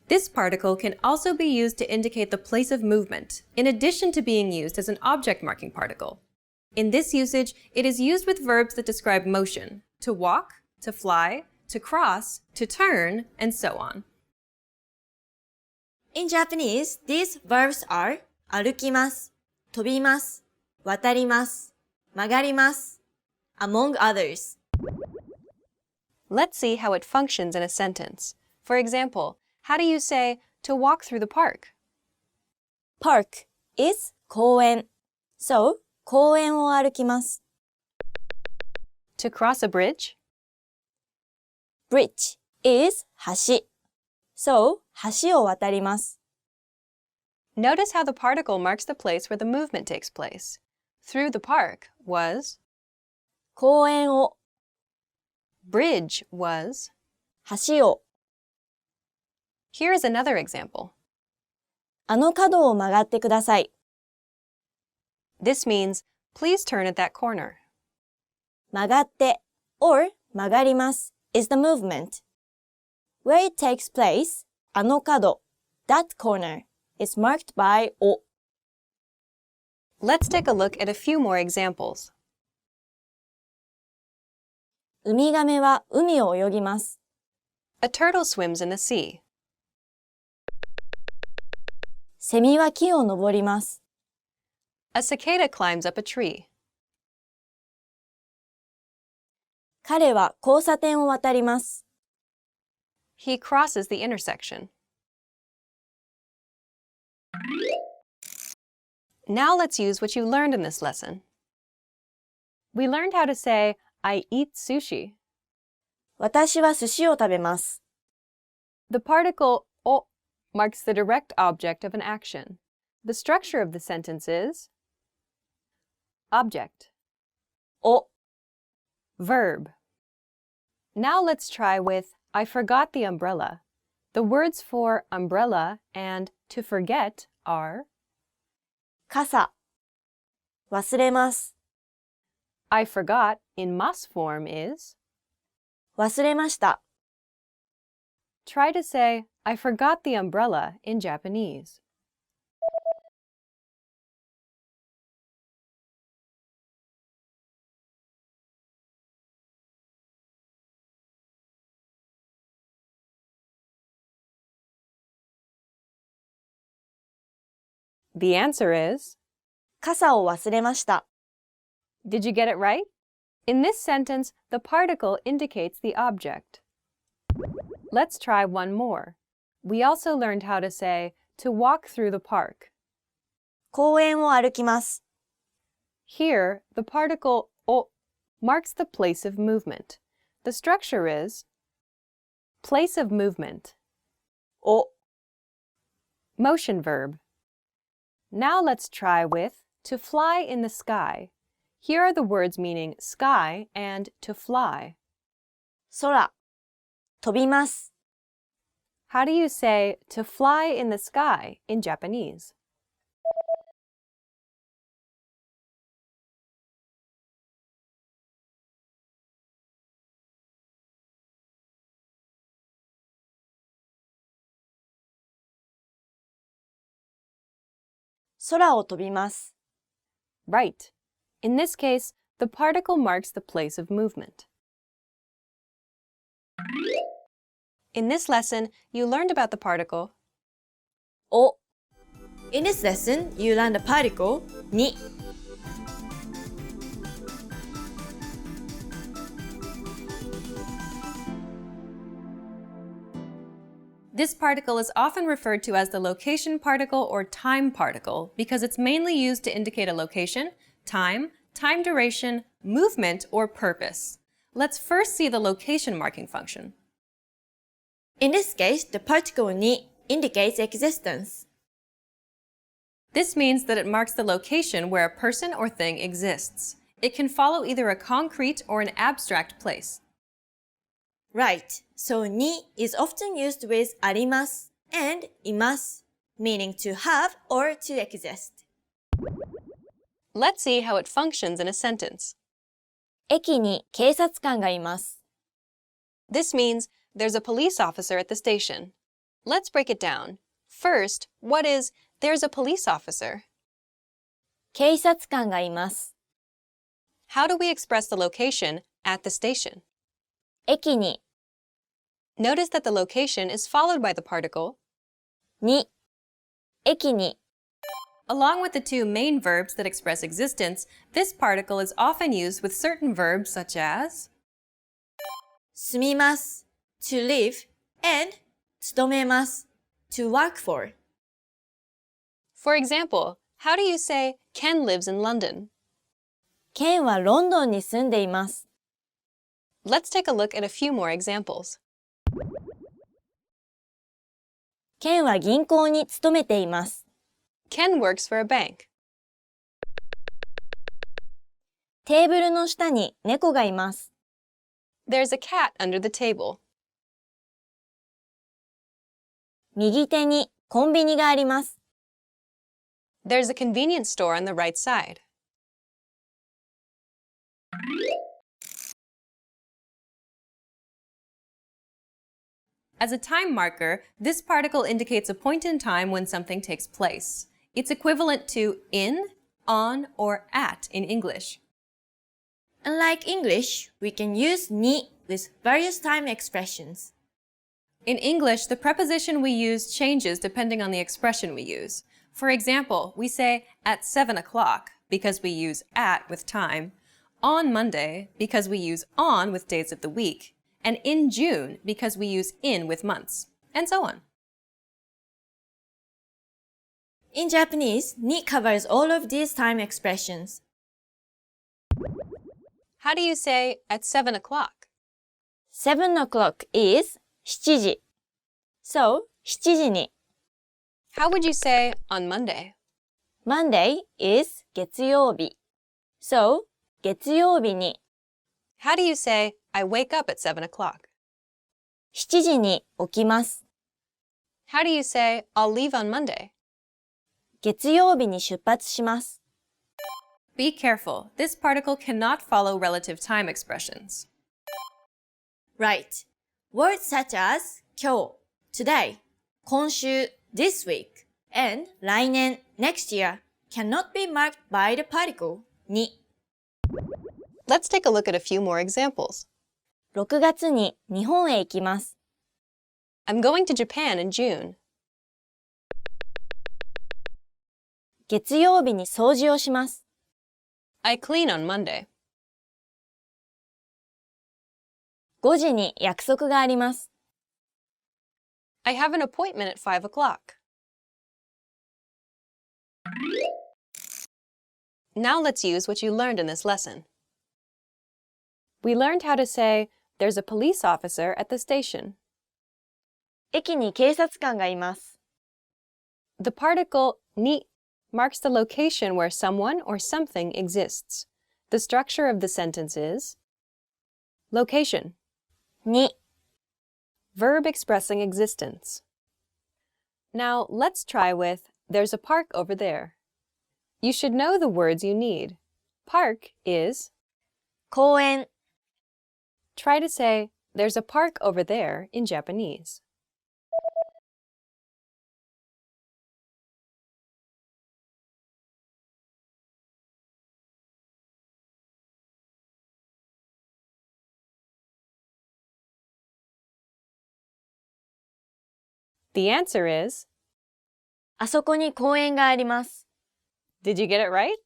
This particle can also be used to indicate the place of movement, in addition to being used as an object marking particle. In this usage, it is used with verbs that describe motion, to walk, to fly, to cross, to turn, and so on. In Japanese, these verbs are 歩きます、飛びます、渡ります、曲がります、among others. Let's see how it functions in a sentence. For example, how do you say to walk through the park? Park is 公園. So, 公園を歩きます。To cross a bridge? Bridge is 橋. So, 橋を渡ります。Notice how the particle marks the place where the movement takes place. Through the park was, 公園を bridge was. 橋を Here is another example. あの角を曲がってください。This means, please turn at that corner. 曲がって or 曲がります is the movement. Where it takes place, あの角 that corner is marked by お。Let's take a look at a few more examples. ウミガメは海を泳ぎます。A turtle swims in the sea. セミは木を登ります。A cicada climbs up a tree. 彼は交差点を渡ります。He crosses the intersection. Now let's use what you learned in this lesson. We learned how to say, I eat sushi. 私は寿司を食べます。The particle o marks the direct object of an action. The structure of the sentence is object, お verb. Now let's try with I forgot the umbrella. The words for umbrella and to forget are 傘忘れます。 I forgot in mas form is 忘れました。 Try to say I forgot the umbrella in Japanese. The answer is, 傘を忘れました。 did you get it right? In this sentence, the particle indicates the object. Let's try one more. We also learned how to say to walk through the park. 公園を歩きます。 Here, the particle o marks the place of movement. The structure is place of movement, お motion verb. Now let's try with to fly in the sky. Here are the words meaning sky and to fly. 空、飛びます。 How do you say to fly in the sky in Japanese? 空を飛びます。 Right. In this case, the particle marks the place of movement. In this lesson, you learned about the particle お。In this lesson, you learned the particle に。 This particle is often referred to as the location particle or time particle because it's mainly used to indicate a location, time, time duration, movement, or purpose. Let's first see the location marking function. In this case, the particle に indicates existence. This means that it marks the location where a person or thing exists. It can follow either a concrete or an abstract place. Right. So に is often used with あります and います meaning to have or to exist. Let's see how it functions in a sentence. 駅に警察官がいます。 This means there's a police officer at the station. Let's break it down. First, what is there's a police officer? 警察官がいます。 How do we express the location at the station? 駅に Notice that the location is followed by the particle に駅に Along with the two main verbs that express existence, this particle is often used with certain verbs such as 住みます to live and 勤めます to work for. For example, how do you say Ken lives in London? ケンはロンドンに住んでいます。 Let's take a look at a few more examples. ケンは銀行に勤めています。 Ken works for a bank. テーブルの下に猫がいます。 There's a cat under the table. 右手にコンビニがあります。 There's a convenience store on the right side. As a time marker, this particle indicates a point in time when something takes place. It's equivalent to in, on, or at in English. Unlike English, we can use に with various time expressions. In English, the preposition we use changes depending on the expression we use. For example, we say at 7 o'clock because we use at with time, on Monday because we use on with days of the week, and in June because we use in with months, and so on. In Japanese, に covers all of these time expressions. How do you say at 7 o'clock? 7 o'clock is 7時. So, 7時に. How would you say on Monday? Monday is 月曜日. So, 月曜日に. How do you say I wake up at 7 o'clock? 7時に起きます. How do you say I'll leave on Monday? 月曜日に出発します. Be careful. This particle cannot follow relative time expressions. Right. Words such as 今日, today, 今週, this week, and 来年, next year cannot be marked by the particle に. Let's take a look at a few more examples. 6月に日本へ行きます. I'm going to Japan in June. 月曜日に掃除をします. I clean on Monday. 5時に約束があります. I have an appointment at 5 o'clock. Now let's use what you learned in this lesson. We learned how to say, there's a police officer at the station. 駅に警察官がいます. The particle ni marks the location where someone or something exists. The structure of the sentence is location, に verb expressing existence. Now let's try with there's a park over there. You should know the words you need. Park is 公園 try to say there's a park over there in Japanese. The answer is あそこに公園があります。 Did you get it right?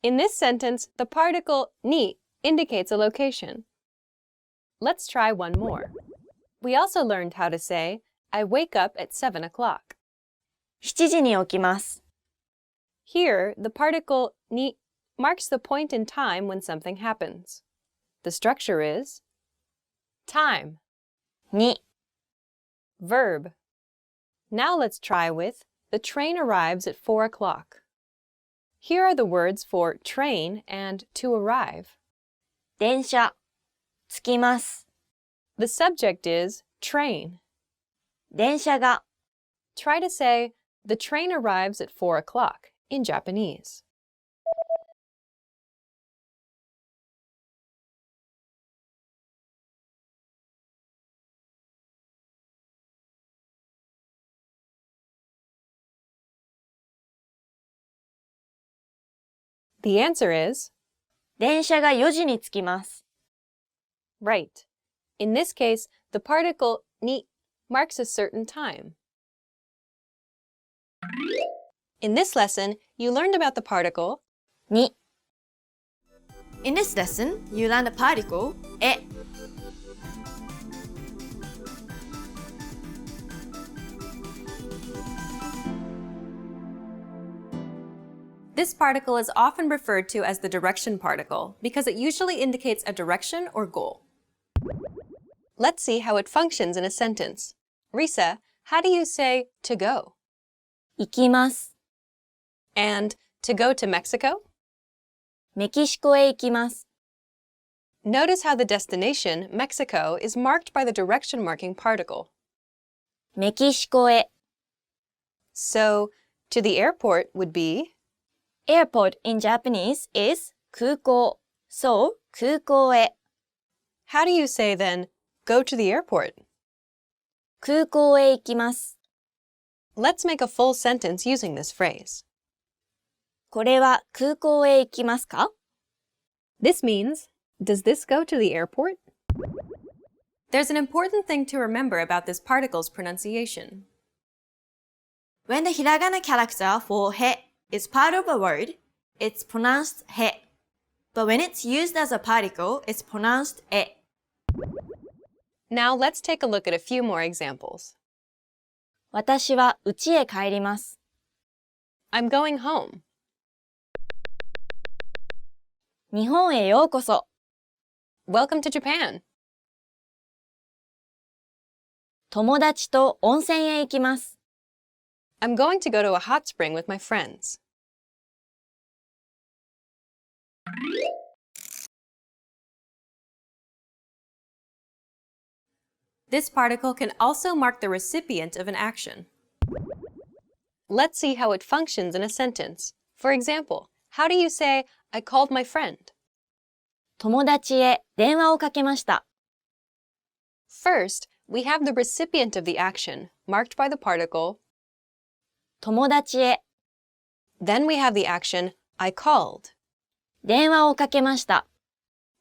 In this sentence, the particle ni indicates a location. Let's try one more. We also learned how to say, I wake up at 7 o'clock. 7時に起きます。 Here, the particle ni marks the point in time when something happens. The structure is time, に verb. Now let's try with the train arrives at 4 o'clock. Here are the words for train and to arrive. 電車着きます。 The subject is train. 電車が Try to say, the train arrives at 4 o'clock in Japanese. The answer is 電車が4時に着きます。 right. In this case, the particle ni marks a certain time. In this lesson, you learned about the particle に In this lesson, you learned the particle え This particle is often referred to as the direction particle because it usually indicates a direction or goal. Let's see how it functions in a sentence. Risa, how do you say to go? 行きます。 And to go to Mexico? メキシコへ行きます。 Notice how the destination, Mexico, is marked by the direction marking particle. メキシコへ So, to the airport would be Airport in Japanese is 空港。So, 空港へ How do you say then, go to the airport? 空港へ行きます。 Let's make a full sentence using this phrase. これは空港へ行きますか This means, does this go to the airport? There's an important thing to remember about this particle's pronunciation. When the hiragana character for へ is part of a word, it's pronounced へ. But when it's used as a particle, it's pronounced え. Now let's take a look at a few more examples. 私は家へ帰ります。 I'm going home. 日本へようこそ。 Welcome to Japan. 友達と温泉へ行きます。 I'm going to go to a hot spring with my friends. This particle can also mark the recipient of an action. Let's see how it functions in a sentence. For example, how do you say, I called my friend? 友達へ電話をかけました。 First, we have the recipient of the action, marked by the particle. 友達へ Then we have the action, I called. 電話をかけました。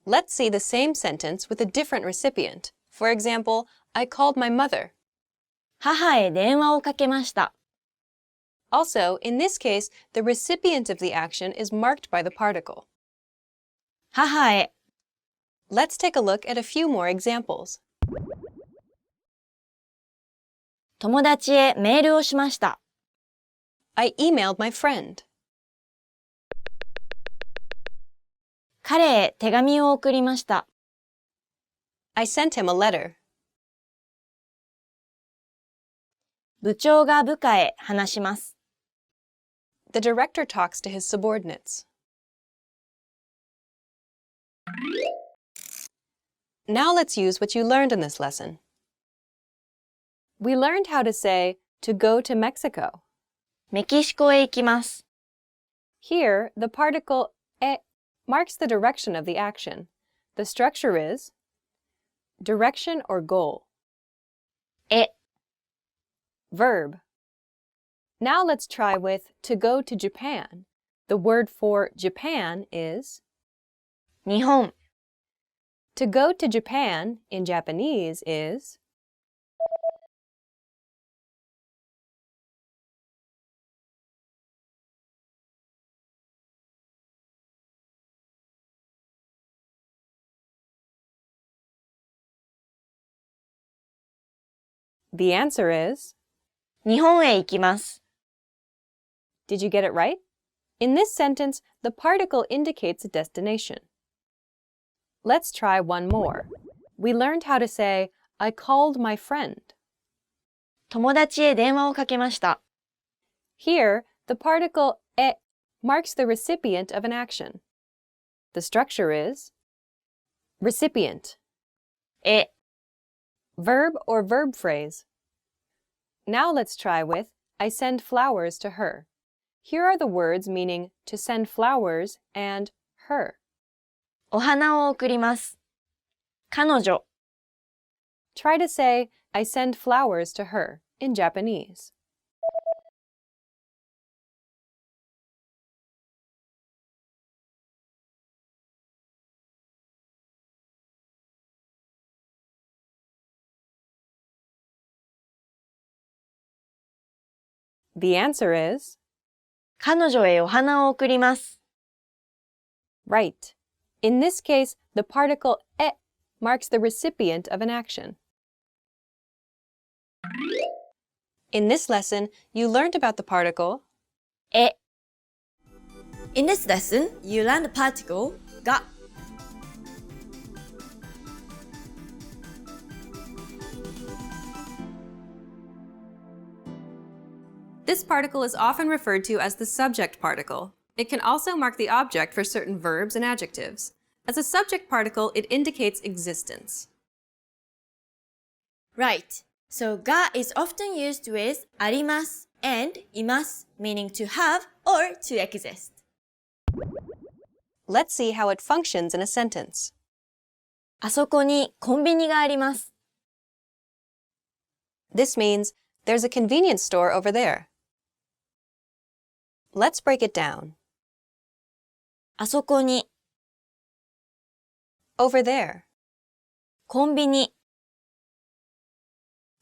Let's see the same sentence with a different recipient. For example, I called my mother. 母へ電話をかけました。 Also, in this case, the recipient of the action is marked by the particle. 母へ Let's take a look at a few more examples. 友達へメールをしました。 I emailed my friend. 彼へ手紙を送りました。 I sent him a letter. 部長が部下へ話します。The director talks to his subordinates. Now let's use what you learned in this lesson. We learned how to say to go to Mexico. メキシコへ行きます。 Here, the particle e marks the direction of the action. The structure is direction or goal. え、 Verb. Now let's try with to go to Japan. The word for Japan is 日本。 to go to Japan in Japanese is The answer is 日本へ行きます。 Did you get it right? In this sentence, the particle indicates a destination. Let's try one more. We learned how to say, I called my friend. 友達へ電話をかけました。 Here, the particle e marks the recipient of an action. The structure is recipient, え、 verb or verb phrase. Now let's try with, I send flowers to her. Here are the words meaning to send flowers and her. お花を送ります。彼女。 Try to say, I send flowers to her in Japanese. The answer is 彼女へお花を送ります。 right. In this case, the particle e marks the recipient of an action. In this lesson, you learned about the particle え。In this lesson, you learned the particle が。This particle is often referred to as the subject particle. It can also mark the object for certain verbs and adjectives. As a subject particle, it indicates existence. Right. So が is often used with あります and います meaning to have or to exist. Let's see how it functions in a sentence. あそこにコンビニがあります。 This means there's a convenience store over there. Let's break it down. あそこに Over there. コンビニ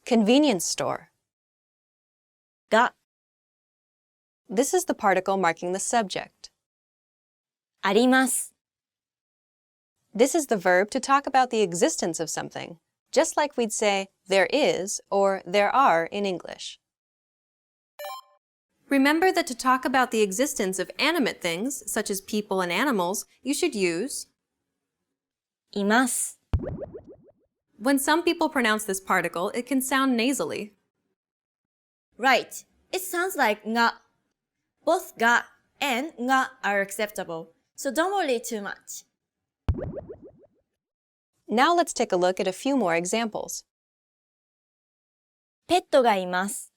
Convenience store. が This is the particle marking the subject. あります。 This is the verb to talk about the existence of something, just like we'd say there is or there are in English. Remember that to talk about the existence of animate things, such as people and animals, you should use います。 When some people pronounce this particle, it can sound nasally. Right. It sounds like が。Both が and が are acceptable. So don't worry too much. Now let's take a look at a few more examples. ペットがいます。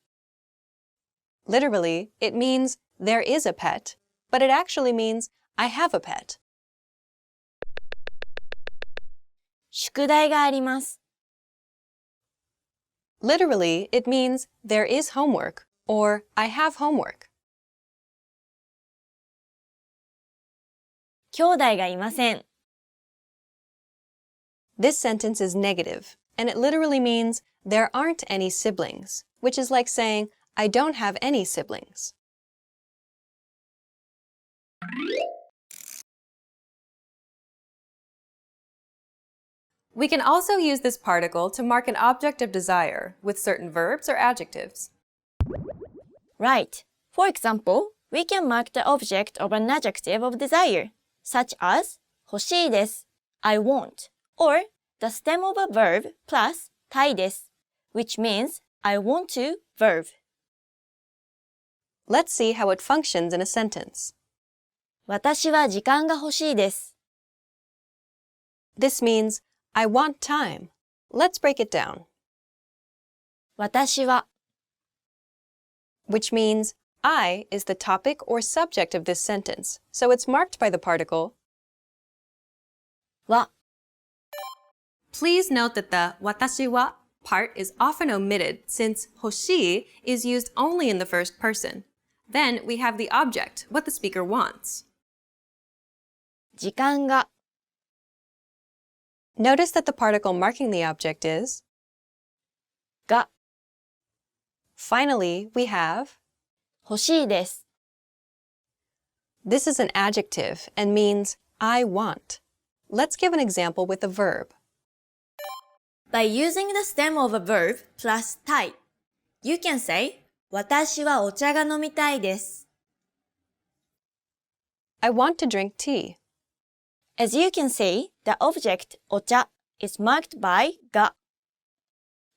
Literally, it means there is a pet, but it actually means I have a pet. 宿題があります。 Literally, it means there is homework or I have homework. 兄弟がいません。 This sentence is negative, and it literally means there aren't any siblings, which is like saying I don't have any siblings. We can also use this particle to mark an object of desire with certain verbs or adjectives. Right. For example, we can mark the object of an adjective of desire, such as 欲しいです I want, or the stem of a verb plus たいです which means I want to verb. Let's see how it functions in a sentence. 私は時間が欲しいです。 This means, I want time. Let's break it down. 私は Which means, I is the topic or subject of this sentence, so it's marked by the particle は Please note that the 私は part is often omitted since 欲しい is used only in the first person. Then we have the object, what the speaker wants. 時間が Notice that the particle marking the object is が Finally, we have 欲しいです。 This is an adjective and means I want. Let's give an example with a verb. By using the stem of a verb plus たい you can say 私はお茶が飲みたいです。 I want to drink tea. As you can see, the object お茶 is marked by が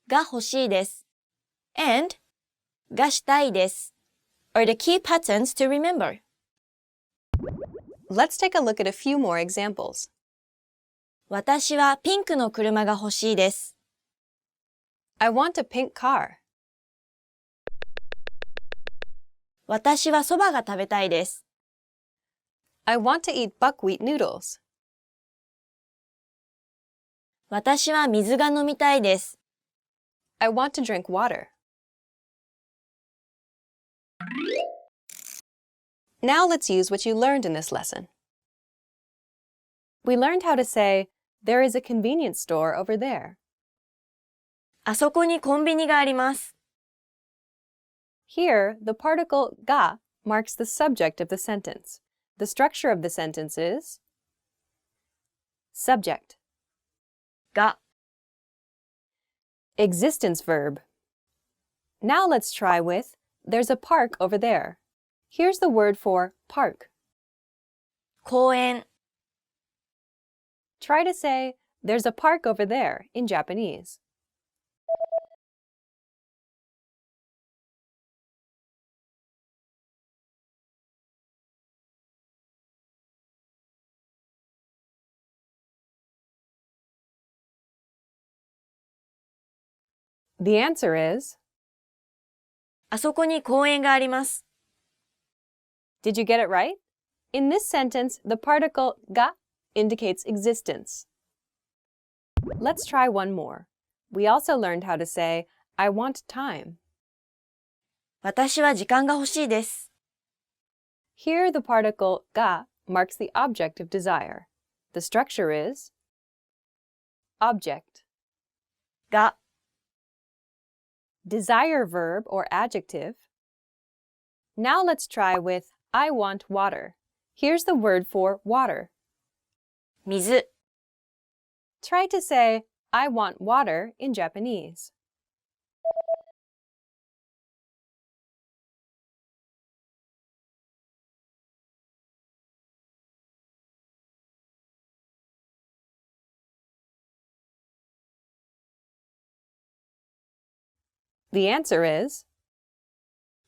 欲しいです and がしたいです are the key patterns to remember. Let's take a look at a few more examples. 私はピンクの車が欲しいです。 I want a pink car. 私はそばが食べたいです。 I want to eat buckwheat noodles. 私は水が飲みたいです。 I want to drink water. Now let's use what you learned in this lesson. We learned how to say, there is a convenience store over there. あそこにコンビニがあります。 Here, the particle が marks the subject of the sentence. The structure of the sentence is subject, が existence verb. Now let's try with, there's a park over there. Here's the word for park. 公園 Try to say, there's a park over there in Japanese. The answer is, あそこに公園があります。 did you get it right? In this sentence, the particle が indicates existence. Let's try one more. We also learned how to say, I want time. 私は時間が欲しいです。 Here, the particle が marks the object of desire. The structure is object, が desire verb or adjective. Now let's try with I want water. Here's the word for water. 水 Try to say I want water in Japanese. The answer is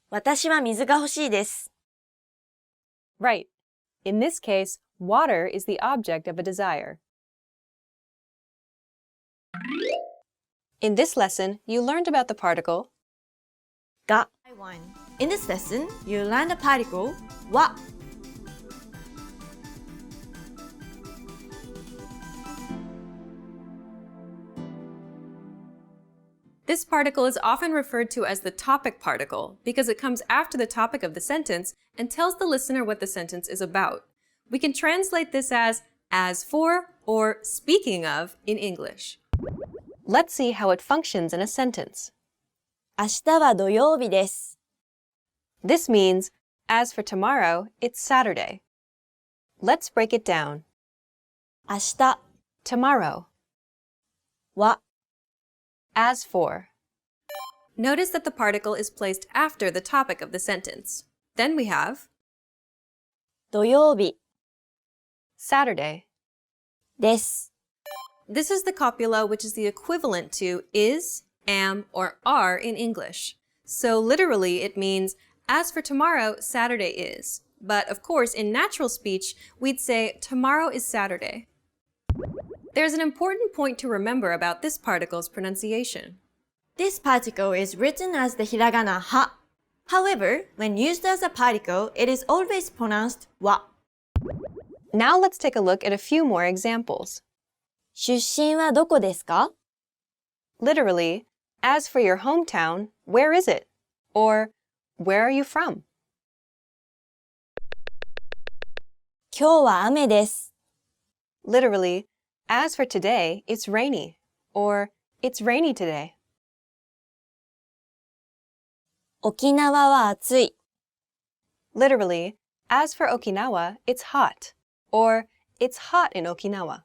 私は水が欲しいです。 right. In this case, water is the object of a desire. In this lesson, you learned about the particle が In this lesson, you learn the particle は This particle is often referred to as the topic particle because it comes after the topic of the sentence and tells the listener what the sentence is about. We can translate this as for, or speaking of in English. Let's see how it functions in a sentence. 明日は土曜日です。 This means, as for tomorrow, it's Saturday. Let's break it down. 明日 Tomorrow. は As for. Notice that the particle is placed after the topic of the sentence. Then we have 土曜日 Saturday. です。 This is the copula, which is the equivalent to is, am, or are in English. So literally, it means As for tomorrow, Saturday is. But of course, in natural speech, we'd say tomorrow is Saturday. There's an important point to remember about this particle's pronunciation. This particle is written as the hiragana ha. However, when used as a particle, it is always pronounced wa. Now let's take a look at a few more examples. 出身はどこですか? Literally, as for your hometown, where is it? Or, where are you from? 今日は雨です。 Literally, as for today, it's rainy. Or, it's rainy today. 沖縄は暑い。 Literally, as for Okinawa, it's hot. Or, it's hot in Okinawa.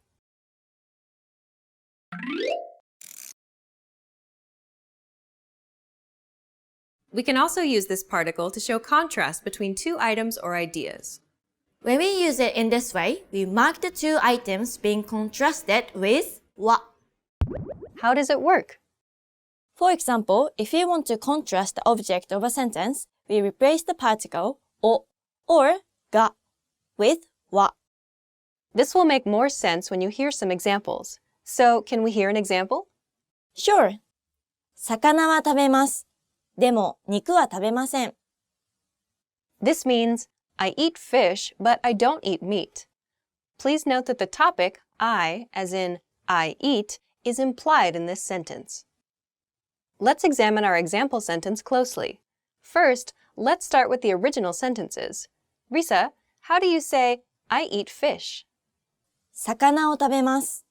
We can also use this particle to show contrast between two items or ideas. When we use it in this way, we mark the two items being contrasted with wa. How does it work? For example, if we want to contrast the object of a sentence, we replace the particle o or ga with wa. This will make more sense when you hear some examples. So, can we hear an example? Sure. 魚は食べます。でも肉は食べません。 This means, I eat fish, but I don't eat meat. Please note that the topic, I, as in I eat, is implied in this sentence. Let's examine our example sentence closely. First, let's start with the original sentences. Risa, how do you say, I eat fish? 魚を食べます。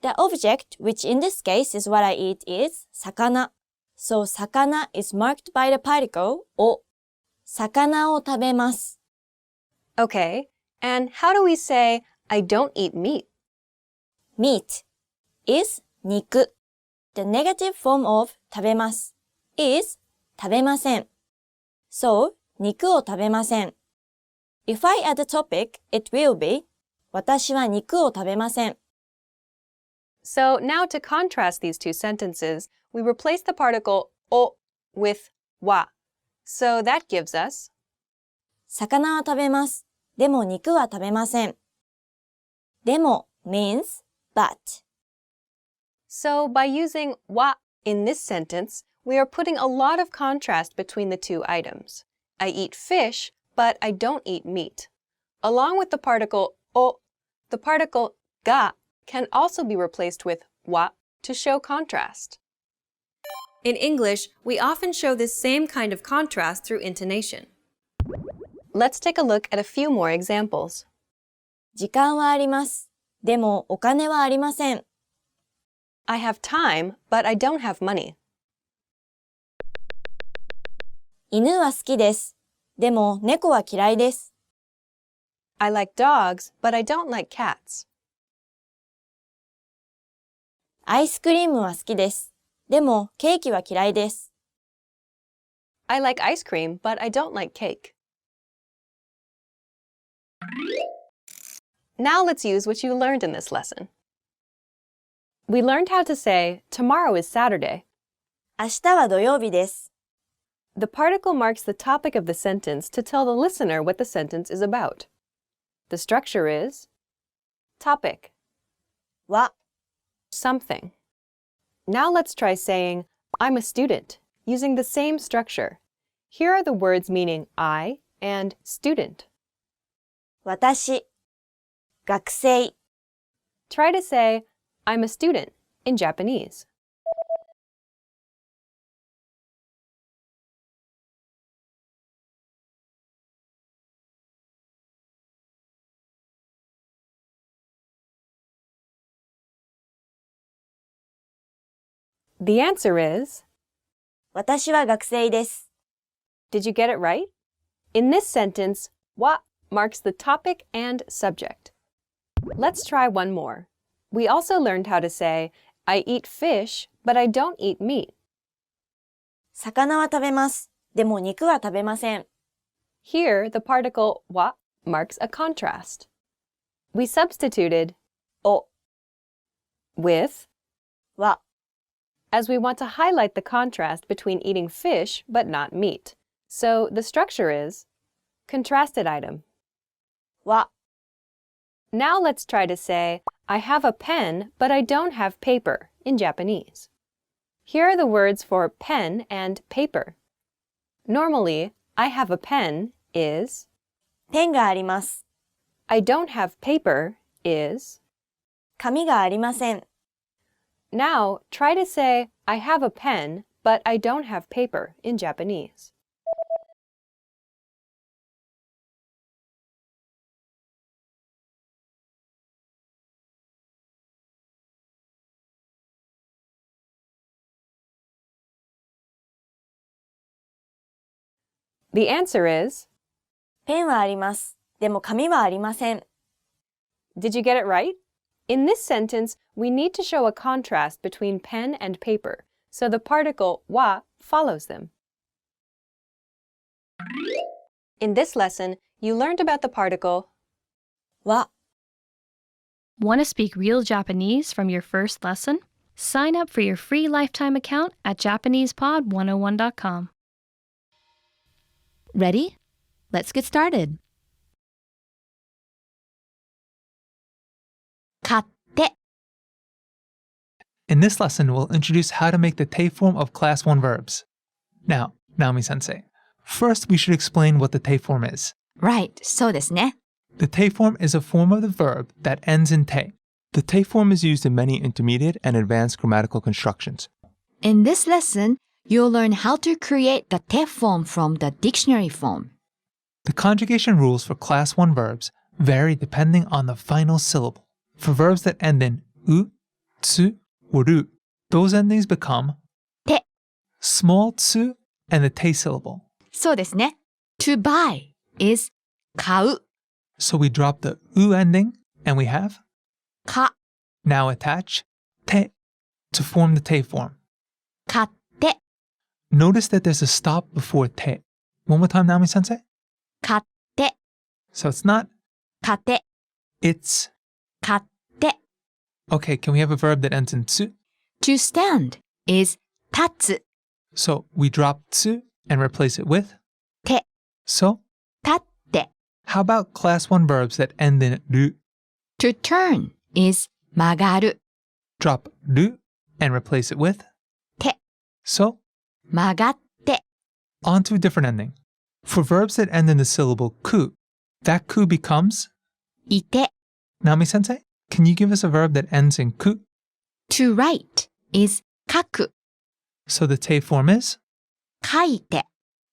The object, which in this case is what I eat, is 魚. So 魚 is marked by the particle を。魚を食べます。 Okay, and how do we say, I don't eat meat? Meat is 肉. The negative form of 食べます is 食べません。So 肉を食べません。If I add a topic, it will be 私は肉を食べません。So now to contrast these two sentences, we replace the particle o with wa. So that gives us 魚は食べます。でも肉は食べません。でも means but. So by using wa in this sentence, we are putting a lot of contrast between the two items. I eat fish, but I don't eat meat. Along with the particle o, the particle ga can also be replaced with wa to show contrast. In English, we often show this same kind of contrast through intonation. Let's take a look at a few more examples. 時間はあります。でもお金はありません。I have time, but I don't have money. 犬は好きです。でも猫は嫌いです。I like dogs, but I don't like cats. アイスクリームは好きです。でもケーキは嫌いです。I like ice cream, but I don't like cake. Now let's use what you learned in this lesson. We learned how to say, tomorrow is Saturday. 明日は土曜日です。The particle marks the topic of the sentence to tell the listener what the sentence is about. The structure is topic, は something. Now let's try saying, I'm a student, using the same structure. Here are the words meaning I and student. 私、学生、 Try to say, I'm a student in Japanese. The answer is, 私は学生です。 did you get it right? In this sentence, wa marks the topic and subject. Let's try one more. We also learned how to say, I eat fish, but I don't eat meat. 魚は食べます。でも肉は食べません。 Here, the particle wa marks a contrast. We substituted お with は as we want to highlight the contrast between eating fish but not meat. So the structure is contrasted item. は Now let's try to say, I have a pen, but I don't have paper in Japanese. Here are the words for pen and paper. Normally, I have a pen is, ペンがあります。 I don't have paper is. 紙がありません。 Now, try to say, I have a pen, but I don't have paper in Japanese. The answer is, ペンはあります。でも紙はありません。 did you get it right? In this sentence, we need to show a contrast between pen and paper, so the particle wa follows them. In this lesson, you learned about the particle は Want to speak real Japanese from your first lesson? Sign up for your free lifetime account at JapanesePod101.com. Ready? Let's get started. 買って、 In this lesson, we'll introduce how to make the te form of Class 1 verbs. Now, Namisensei, first we should explain what the te form is. Right, そうですね。 The te form is a form of the verb that ends in te. The te form is used in many intermediate and advanced grammatical constructions. In this lesson, you'll learn how to create the te form from the dictionary form. The conjugation rules for Class 1 verbs vary depending on the final syllable. For verbs that end in u, tsu, or ru, those endings become て、 small tsu and the te syllable. そうですね。To buy is 買う、 So we drop the u ending and we have か、 now attach te to form the te form. 買って、 Notice that there's a stop before te. One more time, Nami-sensei. 買って、 So it's not 買て、 it's. 買って。 Okay, can we have a verb that ends in tsu? To stand is 立つ、 So we drop tsu and replace it with て、 so. 立って。 How about Class 1 verbs that end in ru? To turn is 曲がる、 Drop ru and replace it with て、 so. 曲がって。 On to a different ending. For verbs that end in the syllable ku, that ku becomes. いて。 Nami-sensei, can you give us a verb that ends in ku? To write is 書く、 So the te form is 書いて。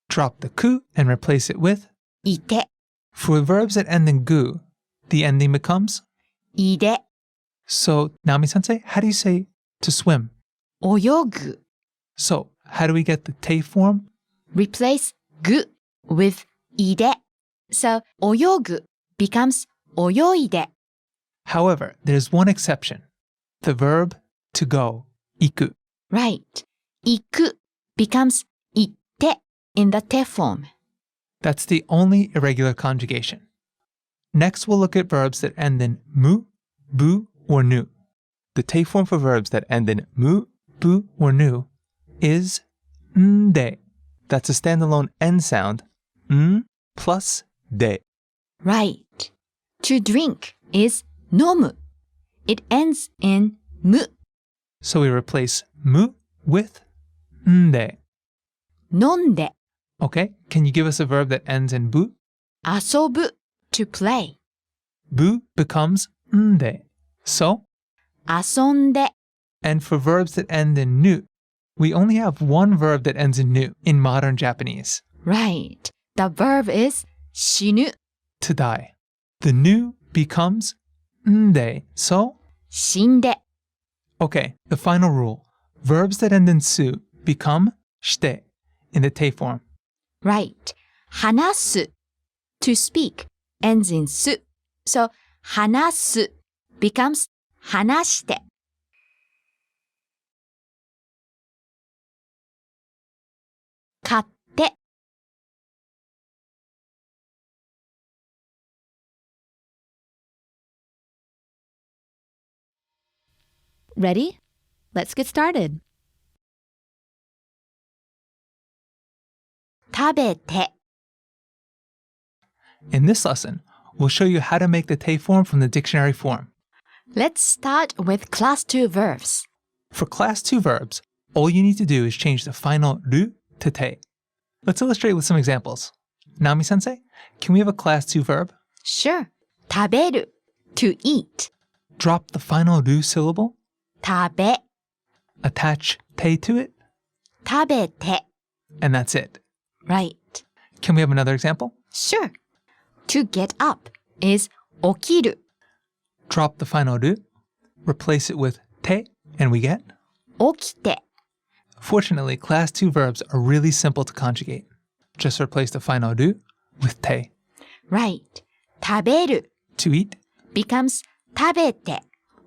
drop the ku and replace it with. いて、 For verbs that end in gu, the ending becomes. いで。 So Nami-sensei, how do you say to swim? 泳ぐ。 So how do we get the te form? Replace ぐ with いで。So 泳ぐ becomes 泳いで。 However, there's one exception. The verb to go, iku. Right. 行く becomes 行って in the te form. That's the only irregular conjugation. Next, we'll look at verbs that end in mu, bu, or nu. The te form for verbs that end in mu, bu, or nu is nde. That's a standalone n sound, n plus de. Right. To drink is 飲む. It ends in む. So we replace mu with nde. 飲んで。 Okay, can you give us a verb that ends in bu? 遊ぶ to play. Bu becomes nde. So, 遊んで。 and for verbs that end in nu, we only have one verb that ends in nu in modern Japanese, Right. The verb is 死ぬ to die. The nu becomes nde. So, 死んで。 okay, the final rule. Verbs that end in su become shite in the te form. Right. 話す to speak ends in す. So 話す becomes 話して。買って。 Ready? Let's get started. 食べて In this lesson, we'll show you how to make the te form from the dictionary form. Let's start with class 2 verbs. For class 2 verbs, all you need to do is change the final ru to te. Let's illustrate with some examples. Namisensei, can we have a class 2 verb? Sure. 食べる to eat. Drop the final ru syllable, 食べ attach te to it, 食べて and that's it. Right. Can we have another example? Sure. To get up is 起きる Drop the final ru, replace it with te, and we get? 起きて Fortunately, class 2 verbs are really simple to conjugate. Just replace the final ru with te. Right. 食べる To eat, becomes 食べて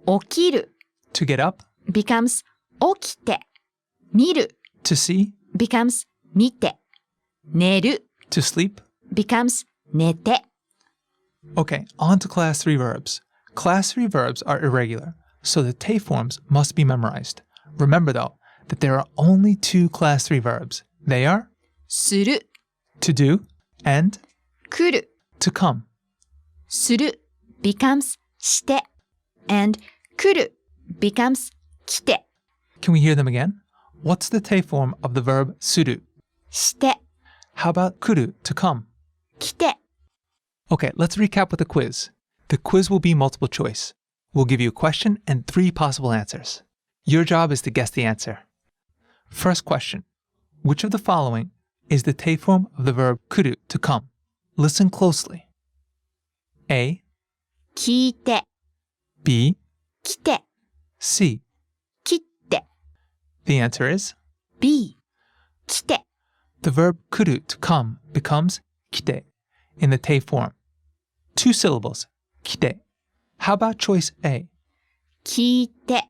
起きる to get up, becomes 起きて見る to see, becomes 見て寝る to sleep. becomes 寝て Okay, on to class 3 verbs. Class 3 verbs are irregular, so the te forms must be memorized. Remember though, that there are only 2 class 3 verbs. They are する to do and 来る to come. する becomes して and 来る becomes 来て Can we hear them again? What's the te form of the verb suru? して How about kuru, to come? 来て Okay, let's recap with the quiz. The quiz will be multiple choice. We'll give you a question and 3 possible answers. Your job is to guess the answer. First question. Which of the following is the te form of the verb kuru, to come? Listen closely. A, 聞いて B, 来て C. 切って The answer is B 来て the verb kuru, to come, becomes kite in the te form. 2 syllables, kite. How about choice A? 聞いて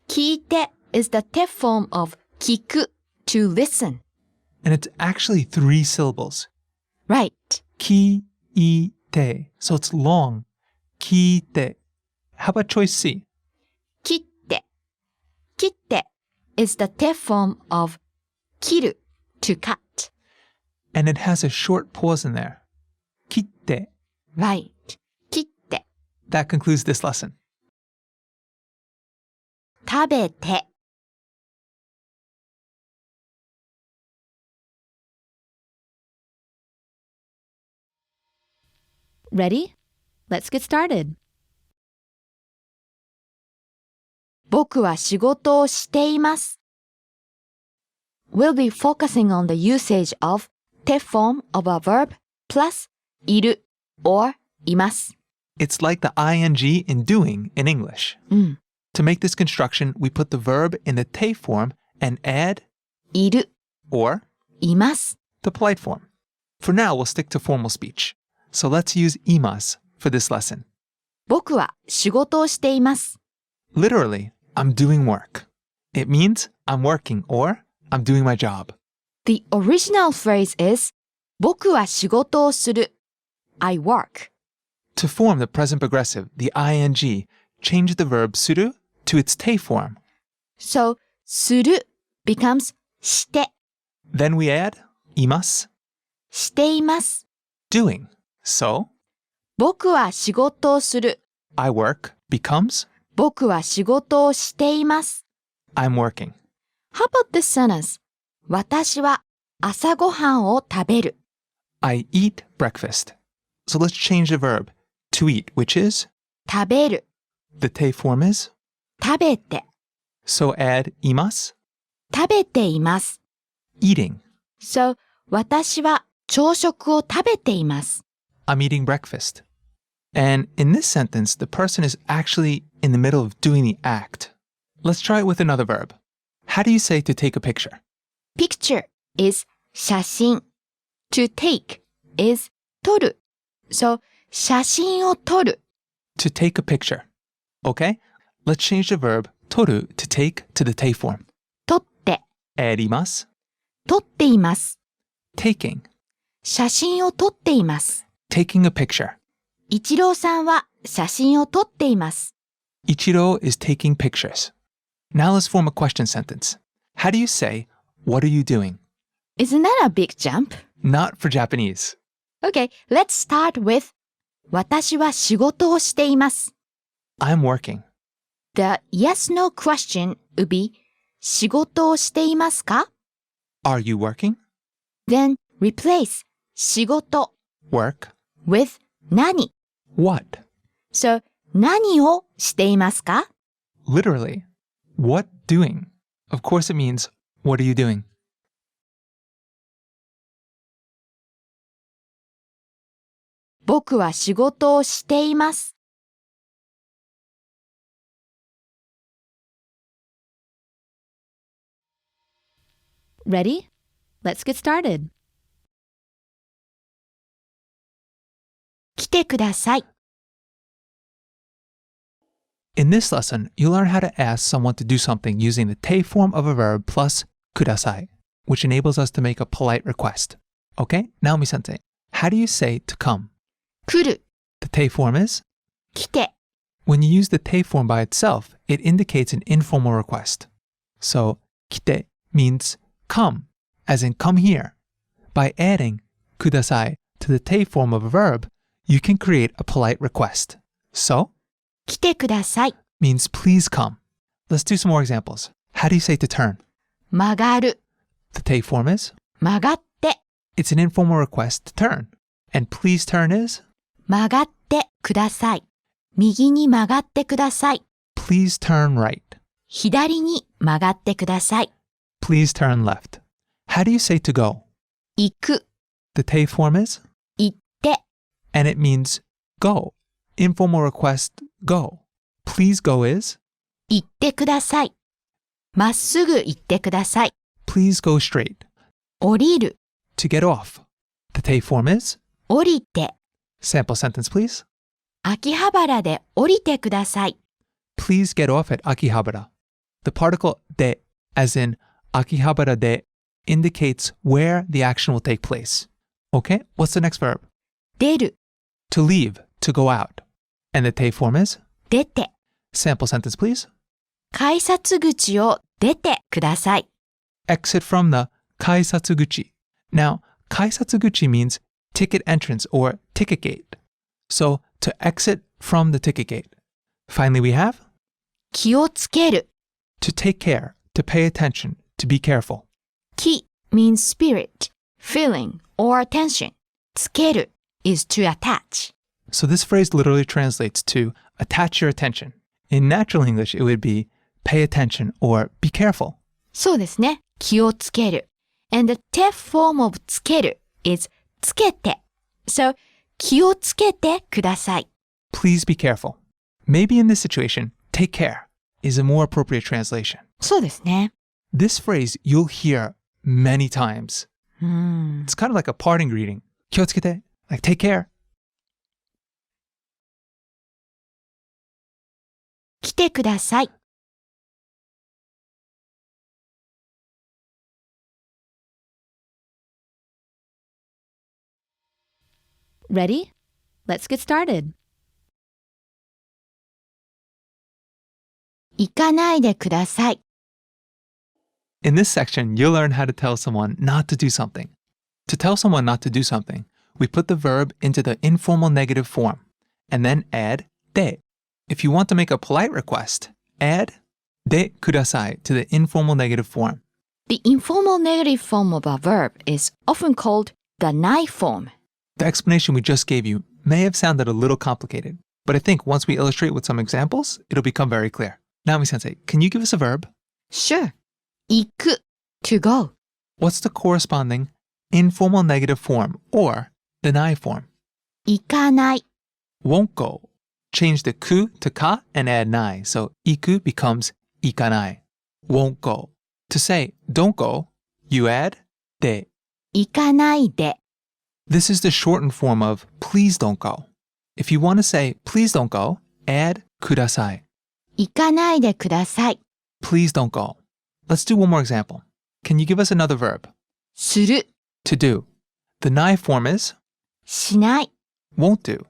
聞いて is the te form of 聞く to listen. And it's actually 3 syllables. Right. Ki-i-te. So it's long. Kite. How about choice C? 切って切って is the te form of 切る to cut. And it has a short pause in there. Kitte. Right. 切って That concludes this lesson. 食べて Ready? Let's get started. 僕は仕事をしています We'll be focusing on the usage of te form of a verb plus いる or います It's like the ing in doing in English. うん To make this construction, we put the verb in the te form and add いる or います the polite form. For now, we'll stick to formal speech. So let's use imas for this lesson. 僕は仕事をしています Literally, I'm doing work. It means I'm working or I'm doing my job. The original phrase is 僕は仕事をする I work. To form the present progressive, the ing, change the verb suru to its te form. So する becomes して Then we add imas, しています doing. So 僕は仕事をする I work becomes 僕は仕事をしています I'm working. How about this sentence? 私は朝ごはんを食べる I eat breakfast. So let's change the verb to eat, which is 食べる the te form is. 食べて So add imas, 食べています eating. So 私は朝食を食べています I'm eating breakfast. And in this sentence, the person is actually in the middle of doing the act. Let's try it with another verb. How do you say to take a picture? Picture is 写真 To take is 撮る So 写真を撮る To take a picture. Okay? Let's change the verb toru to take to the te form. 撮って Add imas, 撮っています taking, 写真を撮っています taking a picture. 一郎さんは写真を撮っています Ichiro is taking pictures. Now let's form a question sentence. How do you say, what are you doing? Isn't that a big jump? not for Japanese. Okay, let's start with 私は仕事をしています。 I'm working. The yes-no question would be 仕事をしていますか? Are you working? Then replace 仕事 Work. with 何. What? So 何をしていますか? Literally. What doing? Of course it means, what are you doing? 僕は仕事をしています。 Ready? Let's get started. 来てください。 In this lesson, you'll learn how to ask someone to do something using the te form of a verb plus kudasai, which enables us to make a polite request. Okay, Namisensei, how do you say to come? 来る、 The te form is? 来て。 When you use the te form by itself, it indicates an informal request. So, kite means come, as in come here. By adding kudasai to the te form of a verb, you can create a polite request. So, 来てください。 means please come. Let's do some more examples. How do you say to turn? 曲がる、 The te form is? 曲がって、 It's an informal request to turn. And please turn is? 曲がってください。右に曲がってください。 Please turn right. 左に曲がってください。 Please turn left. How do you say to go? 行く、 The te form is? 行って、 And it means go. Informal request, go. Please go is? 行ってください。まっすぐ行ってください。 Please go straight. 降りる、 To get off. The te form is? 降りて、 Sample sentence, please. 秋葉原で降りてください。 Please get off at Akihabara. The particle de, as in Akihabara de, indicates where the action will take place. Okay, what's the next verb? 出る、 To leave, to go out. And the te form is? 出て、 Sample sentence, please. 改札口を出てください。 Exit from the kaisatsuguchi. Now, kaisatsuguchi means ticket entrance or ticket gate. So, to exit from the ticket gate. Finally, we have 気をつける。 to take care, to pay attention, to be careful. 気 means spirit, feeling, or attention. つける is to attach. So this phrase literally translates to attach your attention. In natural English, it would be pay attention or be careful. そうですね。気をつける。And the te form of つける is つけて。So, 気をつけてください。 Please be careful. Maybe in this situation, take care is a more appropriate translation. そうですね。 This phrase you'll hear many times. うーん。 It's kind of like a parting greeting. 気をつけて, like take care. 来てください。 Ready? Let's get started. 行かないでください。 In this section, you'll learn how to tell someone not to do something. To tell someone not to do something, we put the verb into the informal negative form and then add de. If you want to make a polite request, add de kudasai to the informal negative form. The informal negative form of a verb is often called the nai form. The explanation we just gave you may have sounded a little complicated, but I think once we illustrate with some examples, it'll become very clear. Nami-sensei, can you give us a verb? Sure. 行く to go. What's the corresponding informal negative form or the nai form? 行かない。 Won't go. Change the ku to ka and add nai, so iku becomes ikanai. Won't go. To say don't go, you add de. 行かないで。 This is the shortened form of please don't go. If you want to say please don't go, add kudasai. 行かないでください。 Please don't go. Let's do one more example. Can you give us another verb? する To do. The nai form is しない won't do.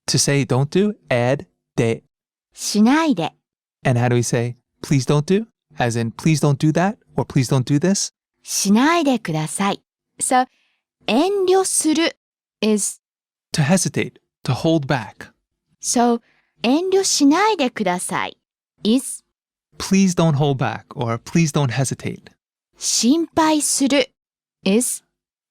To say don't do, add de. しないで And how do we say please don't do? As in please don't do that or please don't do this? しないでください。So, 遠慮する is To hesitate, to hold back. so 遠慮しないでください is Please don't hold back or please don't hesitate. 心配する is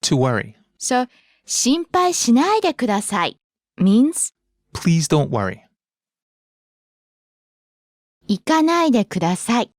To worry. so 心配しないでください means Please don't worry. 行かないでください